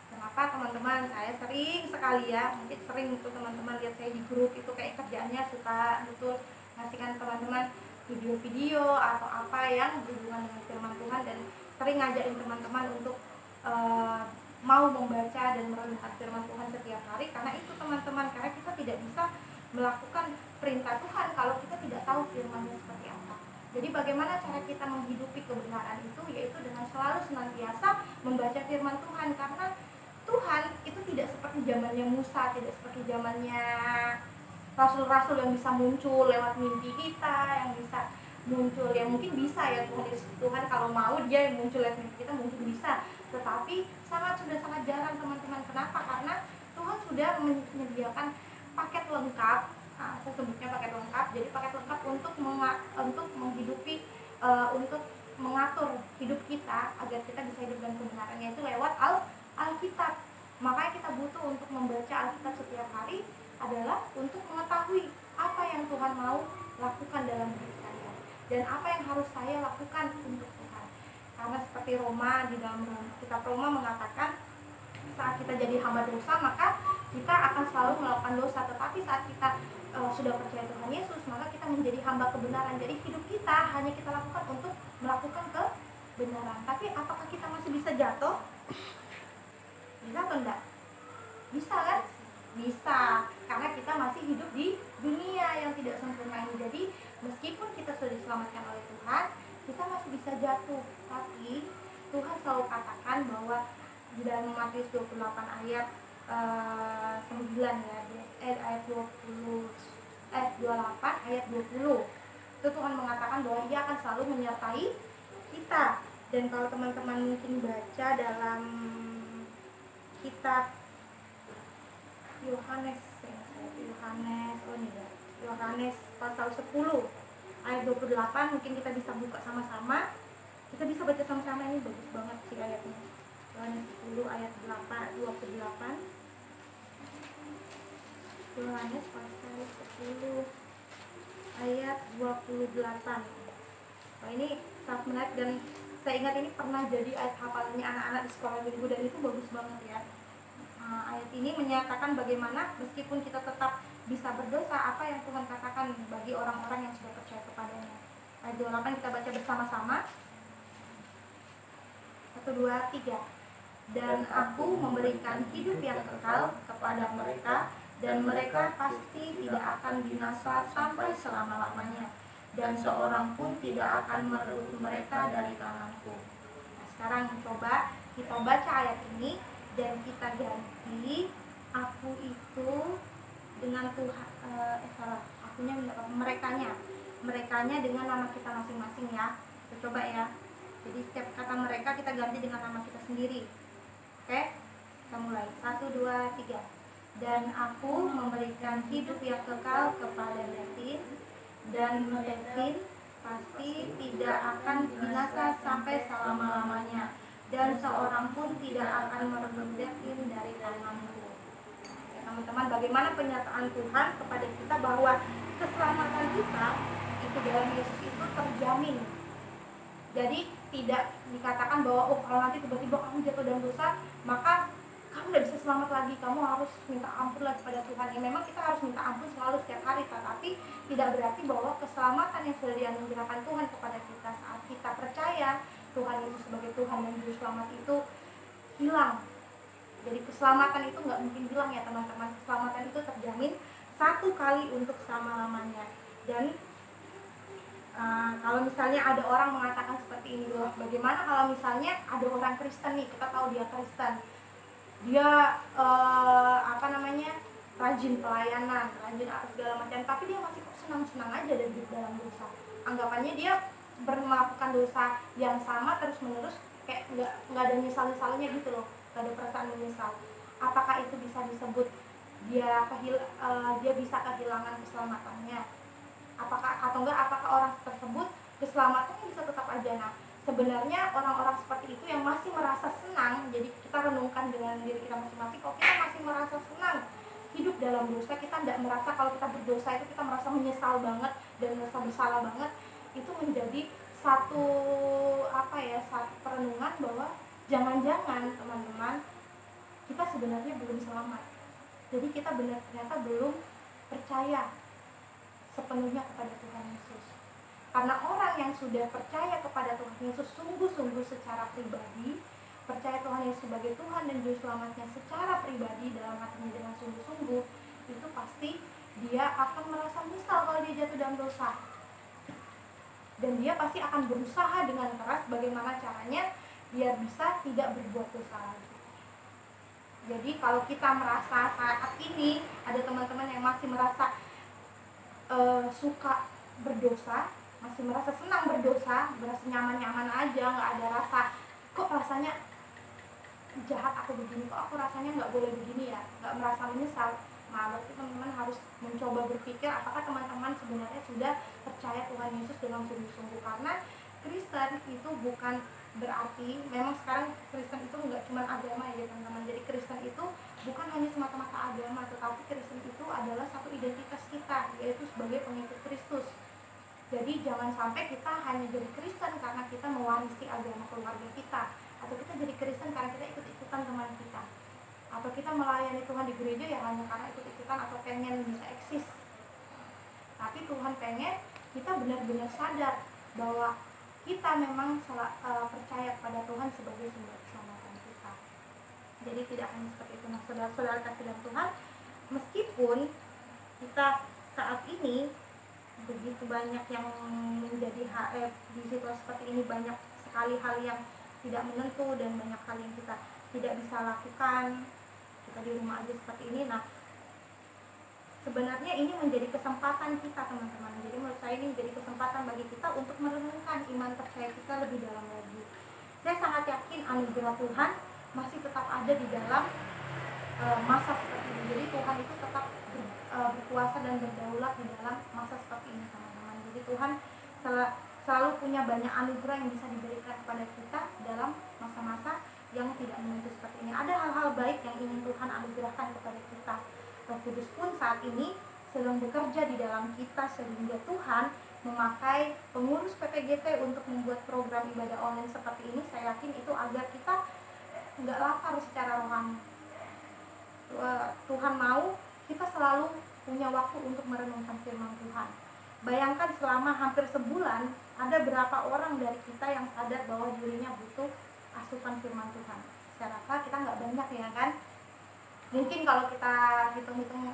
D: kenapa teman-teman, saya sering sekali ya, mungkin sering itu teman-teman lihat saya di grup itu kayak kerjaannya suka betul ngasihkan teman-teman video-video atau apa yang berhubungan dengan firman Tuhan, dan sering ngajarin teman-teman untuk mau membaca dan merenungkan firman Tuhan setiap hari. Karena itu teman-teman, karena kita tidak bisa melakukan perintah Tuhan kalau kita tidak tahu firman-Nya seperti apa. Jadi bagaimana cara kita menghidupi kebenaran itu, yaitu dengan selalu senantiasa membaca firman Tuhan. Karena Tuhan itu tidak seperti zamannya Musa, tidak seperti zamannya rasul-rasul yang bisa muncul lewat mimpi kita, yang bisa muncul, ya mungkin bisa ya Tuhan kalau mau dia muncul lewat mimpi kita, mungkin bisa. Tetapi sudah sangat jarang teman-teman. Kenapa? Karena Tuhan sudah menyediakan paket lengkap. Saya sebutnya paket lengkap. Jadi paket lengkap untuk menghidupi, untuk mengatur hidup kita agar kita bisa hidup dengan kebenarannya, itu lewat Alkitab. Makanya kita butuh untuk membaca Alkitab setiap hari adalah untuk mengetahui apa yang Tuhan mau lakukan dalam hidup saya dan apa yang harus saya lakukan untuk Tuhan. Karena seperti Roma, di dalam kitab Roma mengatakan, saat kita jadi hamba dosa maka kita akan selalu melakukan dosa. Tetapi saat kita sudah percaya Tuhan Yesus, maka kita menjadi hamba kebenaran. Jadi hidup kita hanya kita lakukan untuk melakukan kebenaran. Tapi apakah kita masih bisa jatuh? Bisa atau enggak? Bisa kan? Bisa, karena kita masih hidup di dunia yang tidak sempurna ini. Jadi meskipun kita sudah diselamatkan oleh Tuhan, kita masih bisa jatuh. Tapi Tuhan selalu katakan bahwa di dalam Matius 28 ayat 9 ya, ayat 28 ayat 20, itu Tuhan mengatakan bahwa Ia akan selalu menyertai kita. Dan kalau teman-teman mungkin baca dalam kitab Yohanes pasal 10 ayat 28, mungkin kita bisa buka sama-sama. Kita bisa baca sama-sama, ini bagus banget sih ayatnya. Yohanes 10 ayat 28. Yohanes pasal 10 ayat 28. Nah, ini sangat menarik dan saya ingat ini pernah jadi ayat hafalannya anak-anak di sekolah minggu, dan itu bagus banget ya. Ayat ini menyatakan bagaimana meskipun kita tetap bisa berdosa, apa yang Tuhan katakan bagi orang-orang yang sudah percaya kepadanya. Ayat 28 kita baca bersama-sama. 1, 2, 3. Dan aku memberikan hidup yang kekal kepada mereka, dan mereka pasti tidak akan binasa sampai selama-lamanya, dan seorang pun tidak akan merebut mereka dari tanganku. Nah, sekarang coba kita baca ayat ini dan kita ganti aku itu dengan Tuhan, merekanya dengan nama kita masing-masing ya. Kita coba ya. Jadi setiap kata mereka kita ganti dengan nama kita sendiri. Oke? Kita mulai. 1, 2, 3. Dan aku memberikan hidup yang kekal kepada Devin, dan Devin pasti tidak akan binasa sampai selama-lamanya, dan seorang pun tidak akan merebut Devin dari tanganku. Ya, teman-teman, bagaimana pernyataan Tuhan kepada kita bahwa keselamatan kita itu dalam Yesus itu terjamin. Jadi tidak dikatakan bahwa oh kalau nanti tiba-tiba kamu jatuh dalam dosa maka kamu tidak bisa selamat lagi, kamu harus minta ampun lagi pada Tuhan. Ya memang kita harus minta ampun selalu setiap hari, tetapi tidak berarti bahwa keselamatan yang sudah dianugerahkan Tuhan kepada kita saat kita percaya Tuhan Yesus sebagai Tuhan dan Juru Selamat itu hilang. Jadi keselamatan itu nggak mungkin hilang ya teman-teman. Keselamatan itu terjamin satu kali untuk selama-lamanya. Dan kalau misalnya ada orang mengatakan seperti ini loh, bagaimana kalau misalnya ada orang Kristen nih, kita tahu dia Kristen, dia rajin pelayanan, rajin segala macam, tapi dia masih kok senang-senang aja dan hidup dalam dosa. Anggapannya dia melakukan dosa yang sama terus-menerus, kayak nggak ada nyesal-nyesalnya gitu loh, nggak ada perasaan menyesal. Apakah itu bisa disebut dia bisa kehilangan keselamatannya? Apakah orang tersebut keselamatannya bisa tetap aja? Nah, sebenarnya orang-orang seperti itu yang masih merasa senang, jadi kita renungkan dengan diri kita masing-masing, kalau kita masih merasa senang hidup dalam dosa, kita tidak merasa kalau kita berdosa itu kita merasa menyesal banget dan merasa bersalah banget, itu menjadi satu perenungan bahwa jangan-jangan teman-teman kita sebenarnya belum selamat. Jadi kita ternyata belum percaya sepenuhnya kepada Tuhan Yesus. Karena orang yang sudah percaya kepada Tuhan Yesus sungguh-sungguh secara pribadi, percaya Tuhan Yesus sebagai Tuhan dan Juru Selamatnya secara pribadi dalam hatinya dengan sungguh-sungguh, itu pasti dia akan merasa menyesal kalau dia jatuh dalam dosa. Dan dia pasti akan berusaha dengan keras bagaimana caranya biar bisa tidak berbuat dosa lagi. Jadi kalau kita merasa saat ini ada teman-teman yang masih merasa suka berdosa, masih merasa senang berdosa, merasa nyaman-nyaman aja, nggak ada rasa kok rasanya jahat aku begini, kok aku rasanya nggak boleh begini ya, nggak merasa menyesal. Nah, berarti teman-teman harus mencoba berpikir apakah teman-teman sebenarnya sudah percaya Tuhan Yesus dengan sungguh-sungguh. Karena Kristen itu bukan berarti, memang sekarang Kristen itu nggak cuma agama ya teman-teman. Jadi Kristen itu bukan hanya semata-mata agama, tetapi Kristen itu adalah satu identitas kita, yaitu sebagai pengikut Kristus. Jadi jangan sampai kita hanya jadi Kristen karena kita mewarisi agama keluarga kita, atau kita jadi Kristen karena kita ikut-ikutan teman kita, atau kita melayani Tuhan di gereja ya hanya karena ikut-ikutan atau pengen bisa eksis. Tapi Tuhan pengen kita benar-benar sadar bahwa kita memang percaya kepada Tuhan sebagai sumber keselamatan kita. Jadi tidak hanya seperti itu. Nah, saudara-saudara kasih dalam Tuhan, meskipun kita saat ini begitu banyak yang menjadi di situasi seperti ini, banyak sekali hal yang tidak menentu dan banyak hal yang kita tidak bisa lakukan, kita di rumah aja seperti ini. Nah, sebenarnya ini menjadi kesempatan kita teman-teman. Jadi menurut saya ini menjadi kesempatan bagi kita untuk merenungkan iman percaya kita lebih dalam lagi. Saya sangat yakin anugerah Tuhan masih tetap ada di dalam masa seperti ini. Jadi Tuhan itu tetap berkuasa dan berdaulat di dalam masa seperti ini teman-teman. Jadi Tuhan selalu punya banyak anugerah yang bisa diberikan kepada kita dalam masa-masa yang tidak menentu seperti ini. Ada hal-hal baik yang ingin Tuhan anugerahkan kepada kita. Roh Kudus pun saat ini sedang bekerja di dalam kita, sehingga Tuhan memakai pengurus PPGT untuk membuat program ibadah online seperti ini. Saya yakin itu agar kita nggak lapar secara rohani. Tuhan mau kita selalu punya waktu untuk merenungkan firman Tuhan. Bayangkan selama hampir sebulan ada berapa orang dari kita yang sadar bahwa dirinya butuh asupan firman Tuhan. Saya rasa kita nggak banyak ya kan. Mungkin kalau kita hitung-hitung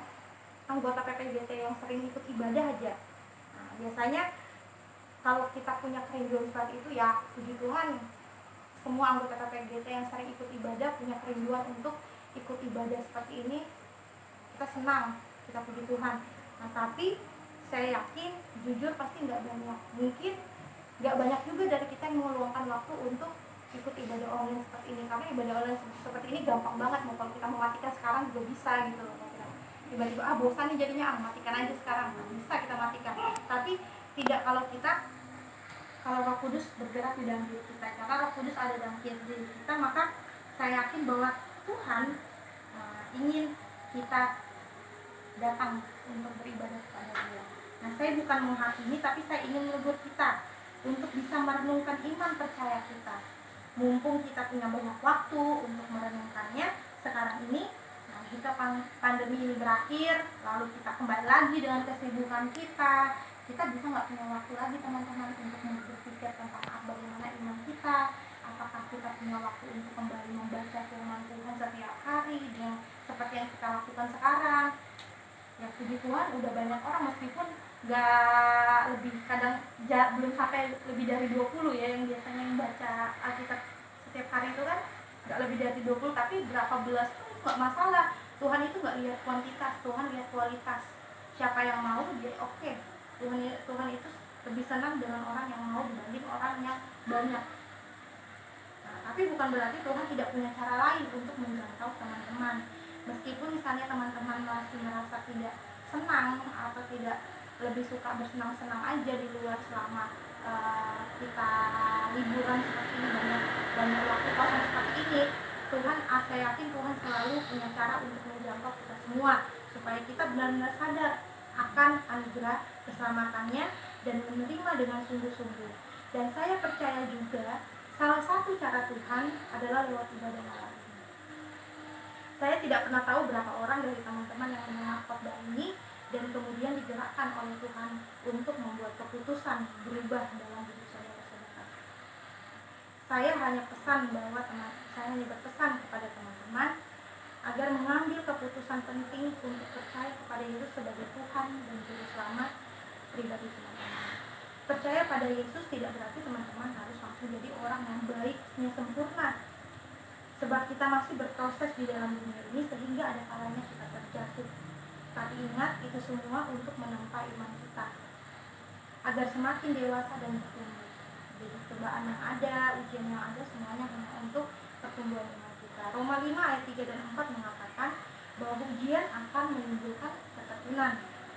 D: anggota PPGT yang sering ikut ibadah aja, nah, biasanya kalau kita punya kerinduan seperti itu ya puji Tuhan, semua anggota PPGT yang sering ikut ibadah punya kerinduan untuk ikut ibadah seperti ini, kita senang, kita puji Tuhan. Nah, tapi saya yakin jujur pasti nggak banyak. Mungkin nggak banyak juga dari kita yang meluangkan waktu untuk ikut ibadah online seperti ini, karena ibadah online seperti ini gampang banget, mau kalau kita mematikan sekarang juga bisa gitu loh. Tiba-tiba bosan nih jadinya, matikan aja sekarang, bisa kita matikan. Tapi tidak kalau Roh Kudus bergerak di dalam diri kita, karena Roh Kudus ada dalam diri kita, maka saya yakin bahwa Tuhan ingin kita datang untuk beribadah kepada Dia. Nah, saya bukan menghakimi, tapi saya ingin menegur kita untuk bisa merenungkan iman percaya kita. Mumpung kita punya banyak waktu untuk merenungkannya sekarang ini, nah jika pandemi ini berakhir, lalu kita kembali lagi dengan kesibukan kita bisa nggak punya waktu lagi teman-teman untuk berpikir tentang bagaimana iman kita. Apakah kita punya waktu untuk kembali membaca firman Tuhan setiap hari dengan seperti yang kita lakukan sekarang? Ya puji Tuhan udah banyak orang, meskipun nggak lebih, kadang belum sampai lebih dari 20 ya yang biasanya membaca Alkitab setiap hari itu kan, nggak lebih dari 20, tapi berapa belas pun nggak masalah. Tuhan itu nggak lihat kuantitas, Tuhan lihat kualitas. Siapa yang mau dia oke. Tuhan itu lebih senang dengan orang yang mau dibanding orang yang banyak. Nah, tapi bukan berarti Tuhan tidak punya cara lain untuk menjangkau teman-teman. Meskipun misalnya teman-teman masih merasa tidak senang atau tidak, lebih suka bersenang-senang aja di luar selama kita liburan seperti ini, banyak waktu kosong seperti ini, saya yakin Tuhan selalu punya cara untuk menjangkau kita semua, supaya kita benar-benar sadar akan anugerah keselamatannya dan menerima dengan sungguh-sungguh. Dan saya percaya juga salah satu cara Tuhan adalah lewat ibadah malam. Saya tidak pernah tahu berapa orang dari teman-teman yang mendengar khotbah ini dan kemudian digerakkan oleh Tuhan untuk membuat keputusan berubah dalam diri saudara-saudara. Saya hanya berpesan kepada teman-teman agar mengambil keputusan penting untuk percaya kepada Yesus sebagai Tuhan dan Juru Selamat pribadi teman-teman. Percaya pada Yesus tidak berarti teman-teman harus langsung jadi orang yang baiknya sempurna, sebab kita masih berproses di dalam dunia ini sehingga ada kalanya kita terjatuh. Tapi ingat, itu semua untuk menempa iman kita agar semakin dewasa dan bertumbuh. Jadi cobaan yang ada, ujian yang ada, semuanya hanya untuk pertumbuhan iman kita. Roma 5 ayat 3 dan 4 mengatakan bahwa ujian akan menimbulkan ketekunan.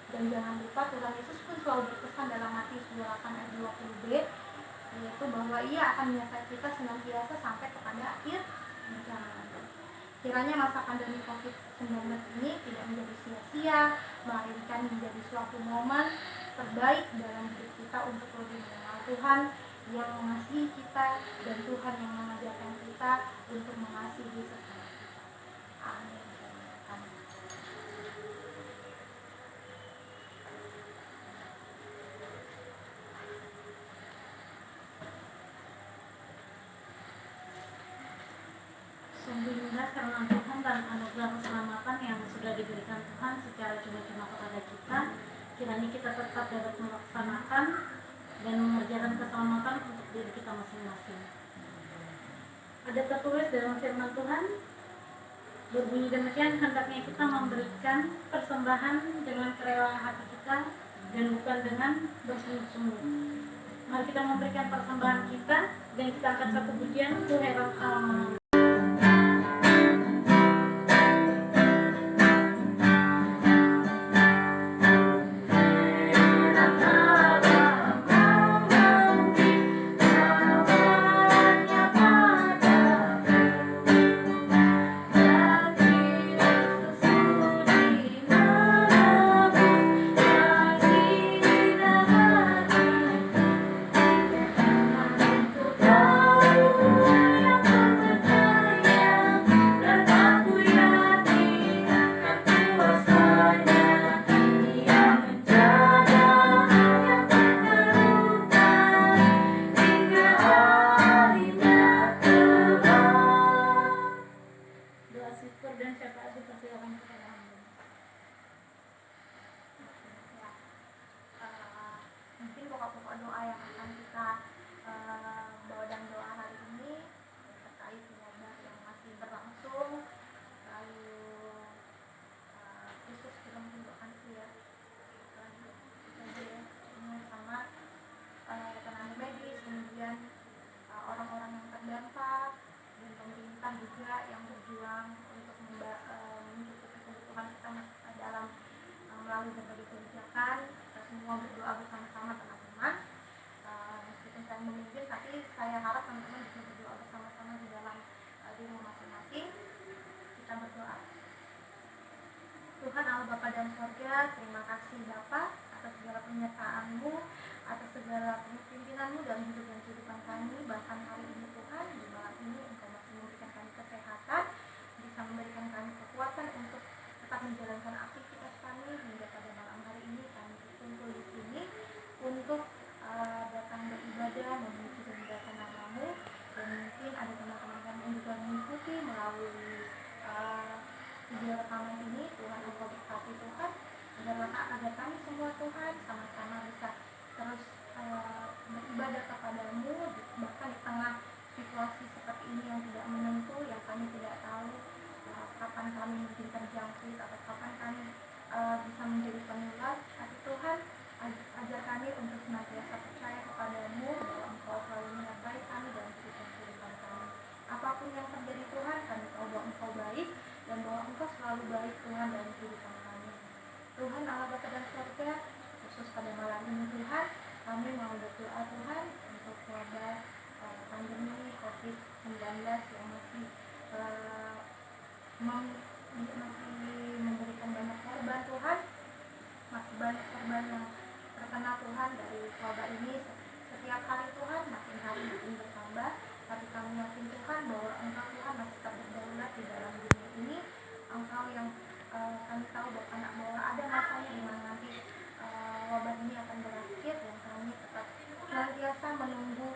D: Dan jangan lupa Tuhan Yesus pun selalu berpesan dalam Matius 28 ayat 20b, yaitu bahwa Ia akan menyertai kita senantiasa sampai kepada akhir zaman. Kiranya masa pandemi COVID-19 ini tidak menjadi sia-sia, melainkan menjadi suatu momen terbaik dalam hidup kita untuk lebih mengenal Tuhan yang mengasihi kita dan Tuhan yang mengajarkan kita untuk mengasihi sesama kita. Amin. Amin.
B: Sungguh indah karena Tuhan dan anugerah keselamatan yang sudah diberikan Tuhan secara cuma-cuma kepada kita. Kiranya kita tetap dapat melaksanakan dan mengerjakan keselamatan untuk diri kita masing-masing. Ada tertulis dalam firman Tuhan berbunyi demikian, hendaknya kita memberikan persembahan dengan kerelaan hati kita dan bukan dengan bersungguh-sungguh. Mari kita memberikan persembahan kita dan kita angkat satu pujian, Tuhan Allah.
D: Mungkin pokok-pokok doa yang akan kita bawa dalam doa hari ini terkait wabah yang masih berlangsung, lalu khusus kita menunjukkan itu ya, ini sama tenaga medis,
B: mau berdoa bersama-sama teman-teman. Meskipun saya memimpin, tapi saya harap teman-teman bisa berdoa bersama-sama di dalam di rumah masing-masing. Kita berdoa. Tuhan Allah Bapa dan Sorga, terima kasih Bapa atas segala penyertaan-Mu, atas segala pimpinan-Mu dalam hidup dan kehidupan kami. Bahkan hari ini Tuhan, di malam ini Engkau masih memberikan kami kesehatan, bisa memberikan kami kekuatan untuk tetap menjalankan aktivitas kami hingga pada malam hari ini kami berkumpul di sini untuk datang beribadah, memuji dan mendapat nama-Mu. Dan mungkin ada teman-teman kami yang juga mengikuti melalui video rekaman ini. Tuhan Engkau berkati Tuhan, agar kami semua Tuhan sama-sama bisa terus beribadah kepadamu, bahkan di tengah situasi seperti ini yang tidak menentu, yang kami tidak tahu kapan kami mungkin terjangkit atau kapan kami bisa menjadi penular. Tapi Tuhan, ajar kami untuk senantiasa percaya kepadamu bahwa Engkau selalu menyertai kami dalam kehidupan kami. Apapun yang terjadi Tuhan, kami tahu bahwa Engkau baik dan bahwa Engkau selalu baik Tuhan dalam kehidupan kami. Tuhan Allah Bapa dan Sorga, khusus pada malam ini Tuhan, kami mau berdoa Tuhan untuk wabah pandemi COVID-19 yang masih memberikan banyak korban Tuhan, masih banyak korban yang terkena Tuhan dari wabah ini. Setiap hari Tuhan makin hari makin bertambah, tapi kami yakin Tuhan bahwa Engkau Tuhan masih tetap berdaulat di dalam dunia ini. Engkau yang kami tahu bahwa ada masanya di mana nanti wabah ini akan berakhir, dan kami tetap senantiasa menunggu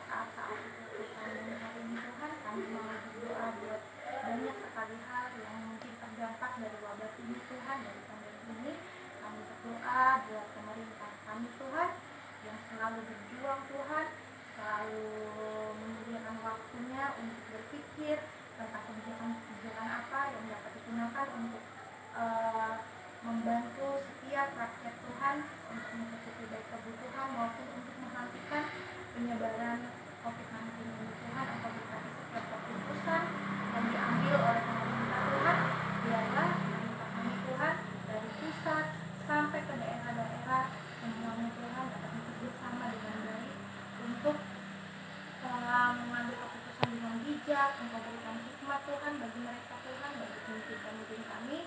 B: saat-saat itu Tuhan. Dan hari ini Tuhan, kami mau berdoa buat banyak sekali hal yang mungkin terdampak dari wabah ini Tuhan, dari pandemi ini. Kami berdoa buat pemerintah kami Tuhan, yang selalu berjuang Tuhan, selalu menyediakan waktunya untuk berpikir tentang kebijakan apa yang dapat digunakan untuk membantu setiap rakyat Tuhan untuk mencukupi baik kebutuhan maupun untuk menghentikan penyebaran COVID-19 ini Tuhan. Engkau berkati setiap keputusan yang diambil oleh pemerintah Tuhan, biarlah pemerintah kami Tuhan dari pusat sampai ke daerah-daerah semuanya Tuhan dapat bekerjasama dengan baik untuk mengambil keputusan dengan bijak. Engkau berikan hikmat Tuhan bagi mereka Tuhan, bagi pemimpin kami.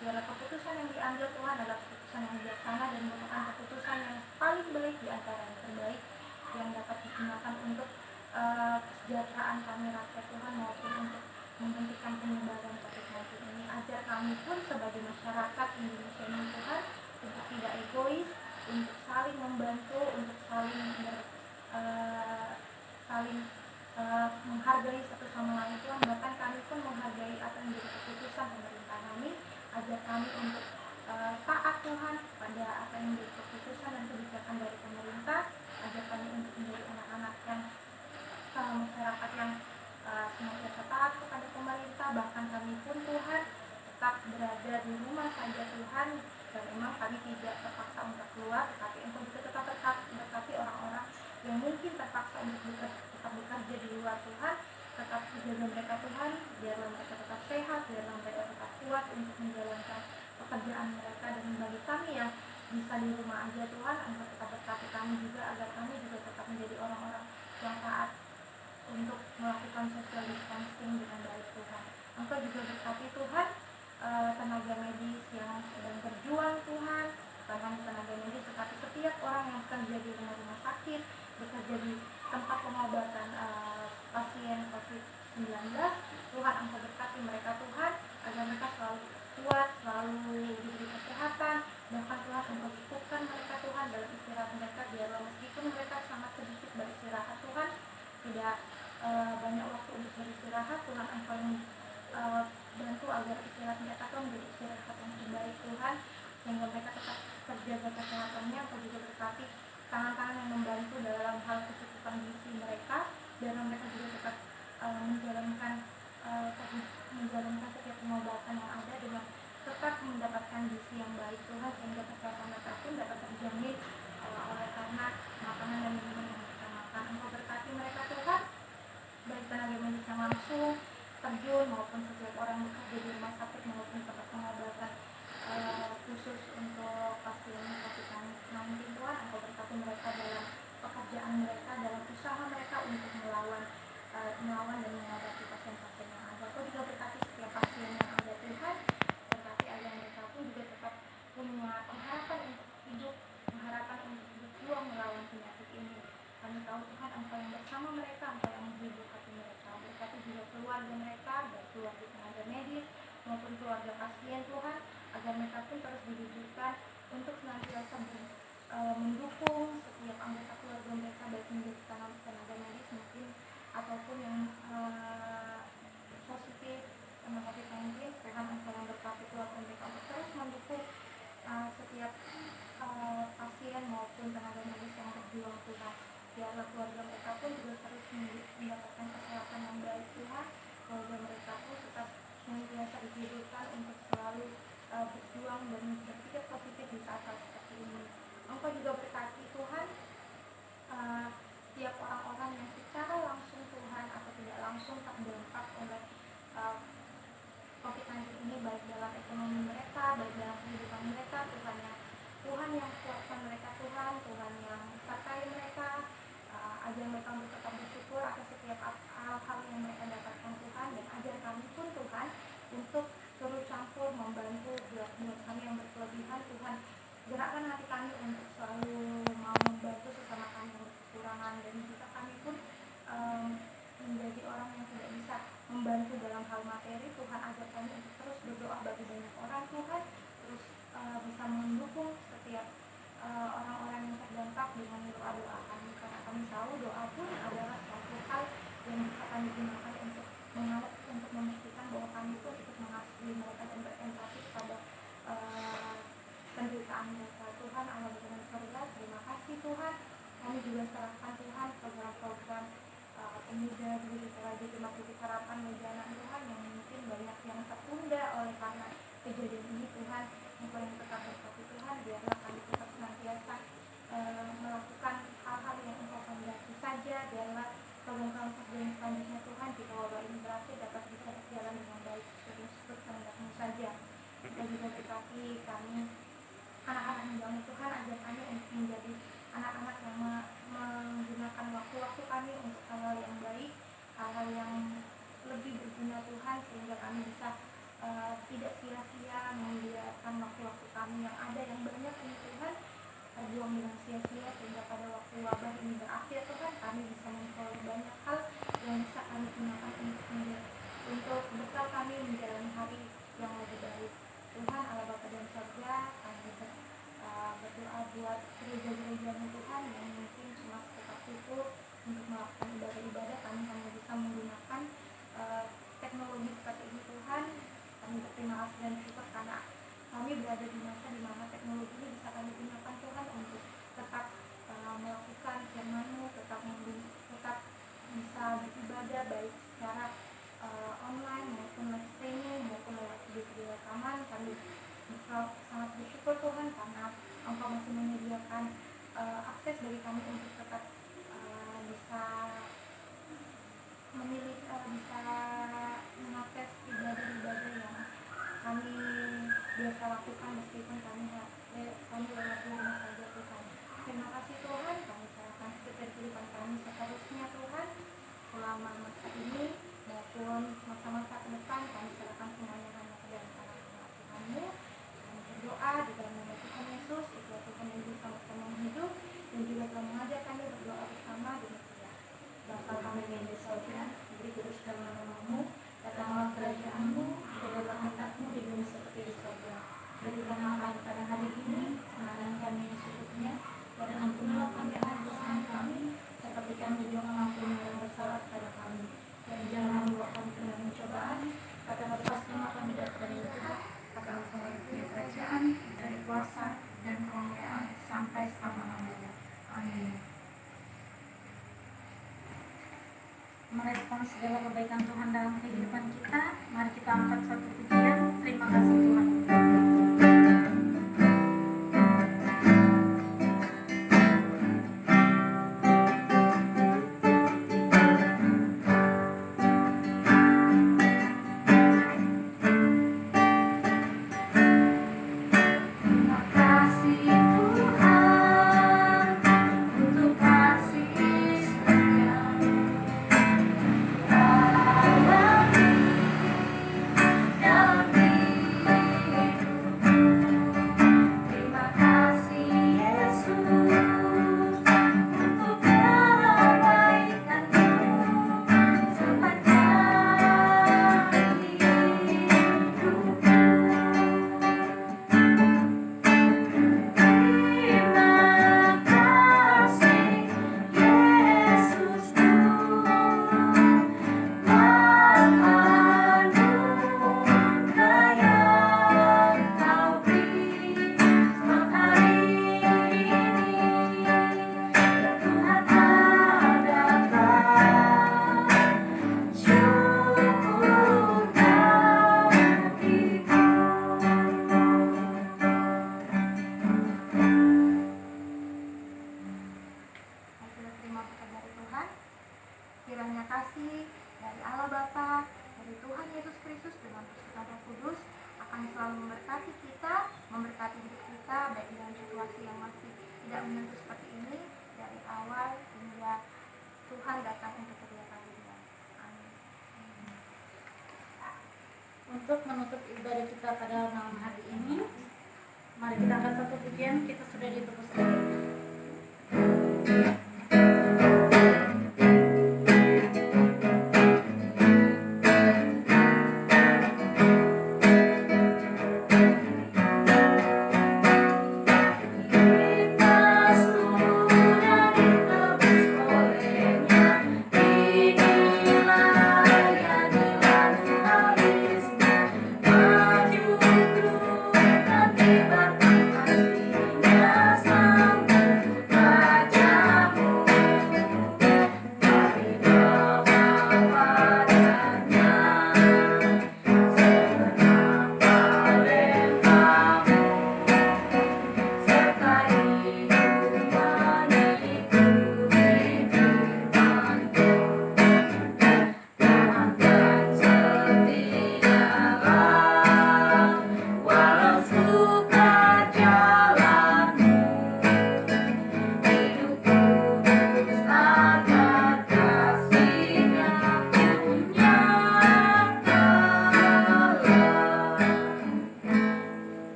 B: Biarlah keputusan yang diambil Tuhan adalah keputusan yang bijaksana dan merupakan keputusan yang paling baik di antara yang terbaik yang dapat digunakan untuk kesejahteraan kami rakyat Tuhan, maupun untuk menghentikan penyebaran COVID-19 ini. Ajar kami pun sebagai masyarakat Indonesia ini Tuhan untuk tidak egois, untuk saling membantu, untuk saling menghargai satu sama lain Tuhan. Bahkan kami pun menghargai apa yang menjadi keputusan pemerintah kami. Ajar kami untuk taat Tuhan pada apa yang menjadi keputusan dan kebijakan dari pemerintah. Ajar kami untuk menjadi anak-anak yang masyarakat yang senantiasa taat kepada pemerintah. Bahkan kami pun Tuhan tetap berada di rumah saja Tuhan, dan memang kami tidak terpaksa untuk keluar, tetapi Engkau juga tetap berkati orang-orang yang mungkin terpaksa untuk tetap bekerja di luar Tuhan. Tetap jaga mereka Tuhan, biarlah mereka tetap sehat, biarlah mereka tetap kuat untuk menjalankan pekerjaan mereka. Dan bagi kami yang bisa di rumah aja Tuhan, Engkau tetap berkati kami juga, agar kami juga tetap menjadi orang-orang yang taat untuk melakukan social distancing dengan baik Tuhan. Engkau juga berkati Tuhan tenaga medis yang sedang berjuang Tuhan, bukan hanya tenaga medis tetapi setiap orang yang bekerja di rumah-rumah sakit, bekerja di tempat pengobatan pasien COVID-19. Tuhan, Engkau berkati mereka Tuhan, agar mereka selalu kuat, selalu diberi kesehatan. Bahkan Tuhan, Engkau cukupkan mereka Tuhan dalam istirahat mereka, biarlah meskipun mereka sangat sedikit beristirahat Tuhan, tidak banyak waktu untuk beristirahat. Tuhan, Engkau yang bantu agar istirahat mereka Tuhan menjadi istirahat yang terbaik Tuhan, sehingga mereka tetap terjaga kesehatannya. Engkau juga berkati tangan-tangan yang membantu dalam hal kecukupan gizi mereka, dan mereka juga tetap menjalankan setiap pengobatan yang ada dengan tetap mendapatkan gizi yang baik Tuhan, sehingga kesehatan mereka pun dapat terjamin oleh karena makanan dan minuman yang mereka makan. Engkau berkati mereka Tuhan, baik tenaga medis yang langsung terjun maupun setiap orang yang bekerja di rumah sakit maupun tempat pengobatan khusus untuk pasien COVID-19 bersama mereka, Engkau yang menghibur hati mereka. Berkati juga keluarga mereka, baik keluarga tenaga medis maupun keluarga pasien Tuhan, agar mereka pun terus ditujukan untuk senantiasa mendukung setiap anggota keluarga mereka, baik menjadi tenaga medis mungkin ataupun yang positif kena COVID-19. Tuhan, Engkau yang berkati keluarga mereka untuk terus mendukung setiap pasien maupun tenaga medis yang berjuang Tuhan. Biarlah keluarga mereka pun juga terus mendapatkan kesehatan yang baik Tuhan. Keluarga mereka pun tetap senantiasa dihidupkan untuk selalu berjuang dan berpikir positif di saat-saat seperti ini. Engkau juga berkati Tuhan setiap orang-orang yang secara langsung Tuhan atau tidak langsung terdampak oleh COVID-19 ini, baik dalam ekonomi mereka, baik dalam kehidupan mereka. Tuhan yang kuatkan mereka Tuhan, Tuhan yang sertai mereka, ajar mereka untuk tetap bersyukur atas setiap hal-hal yang mereka dapatkan Tuhan, dan ajar kami pun Tuhan untuk turut campur membantu buat kami yang berkelebihan Tuhan. Gerakkan hati kami untuk selalu mau membantu sesama kami yang berkekurangan, dan jika kami pun menjadi orang yang tidak bisa membantu dalam hal materi, Tuhan ajar kami untuk terus berdoa bagi banyak orang Tuhan, terus bisa mendukung setiap orang-orang yang terdampak dengan doa-doa kami, karena kami tahu doa pun adalah suatu hal yang bisa kami gunakan untuk memastikan bahwa kami pun ikut mengasihi mereka dan berempati kepada penderitaan mereka. Tuhan Allah dengan surga, terima kasih Tuhan. Kami juga serahkan Tuhan program-program pemuda di Raja Jemaat Titik Harapan Mejanan Tuhan, yang mungkin banyak yang tertunda oleh karena kejadian ini Tuhan. Engkau yang tetap berkati Tuhan, biarlah kami tetap senantiasa melakukan hal-hal yang Engkau kehendaki saja. Biarlah program-program kerjaan selanjutnya Tuhan, jika wabah ini berakhir, dapat bisa berjalan dengan baik sesuai kehendak-Mu saja. Engkau juga berkati kami anak-anak muda Tuhan, ajar kami untuk menjadi anak-anak yang menggunakan waktu-waktu kami untuk hal-hal yang baik, hal-hal yang lebih berguna Tuhan, sehingga kami bisa tidak sia-sia membiarkan waktu-waktu kami yang ada yang banyak ini Tuhan terbuang dengan sia-sia, sehingga pada waktu wabah ini berakhir Tuhan, kami bisa memperoleh banyak hal yang bisa kami gunakan untuk bekal kami menjalani hari yang lebih baik. Tuhan Allah Bapa dan Surga, kami berdoa buat gereja-gereja Tuhan yang mungkin cuma sekitar tutup untuk melakukan ibadah-ibadah, kami hanya bisa menggunakan teknologi seperti ini Tuhan. Kami berterima kasih dan bersyukur karena kami berada di masa di mana teknologi ini bisa kami gunakan Tuhan untuk tetap melakukan firman-Mu, tetap bisa beribadah baik secara online maupun live streaming maupun lewat video rekaman. Kami sangat bersyukur Tuhan karena Engkau masih menyediakan akses bagi kami untuk tetap bisa bisa mengakses ibadah-ibadah yang kami biasa lakukan meskipun kami lewat rumah saja Tuhan. Terima kasih Tuhan, kami serahkan kehidupan kami seterusnya Tuhan, selama masa ini maupun masa-masa ke depan, kami serahkan semuanya hanya ke dalam tangan-Mu. Kami berdoa di dalam nama Tuhan Yesus, itu Tuhan yang bisa berkenan hidup dan juga telah mengajar kami berdoa bersama demikian. Bapa kami yang di surga, dikuduskanlah nama-Mu, datanglah kerajaan-Mu, jadilah kehendak-Mu di bumi seperti di surga. Berikan makan pada hari ini, makanan kami yang secukupnya, dan ampunilah kami atas dosa kami, seperti kami juga mengampuni yang bersalah kepada kami. Dan jangan membawa kami ke dalam pencobaan, akan lepaskanlah kami dari yang jahat, akan Engkau punya kerajaan, dari kuasa dan kemuliaan sampai selama-lamanya. Amin. Merespon segala kebaikan Tuhan dalam kehidupan kita, mari kita angkat suatu pujian. Terima kasih Tuhan.
E: Dalam
D: kasih dari Allah Bapa, dari Tuhan Yesus Kristus dengan persekutuan Roh Kudus akan selalu memberkati kita, memberkati hidup kita baik dalam situasi yang masih tidak menentu seperti ini dari awal hingga Tuhan datang untuk kedua kalinya. Amin.
B: Untuk menutup ibadah kita pada malam hari ini, mari kita angkat satu pujian, kita sudah ditebus oleh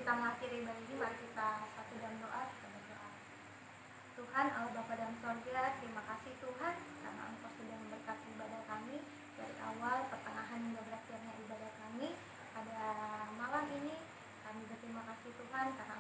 D: kita mengakhiri ibadah ini, mari kita satu dalam doa, kita berdoa. Tuhan Allah Bapa dalam sorga, terima kasih Tuhan karena Engkau sudah memberkati ibadah kami dari awal, pertengahan hingga berakhirnya ibadah kami pada malam ini. Kami berterima kasih Tuhan karena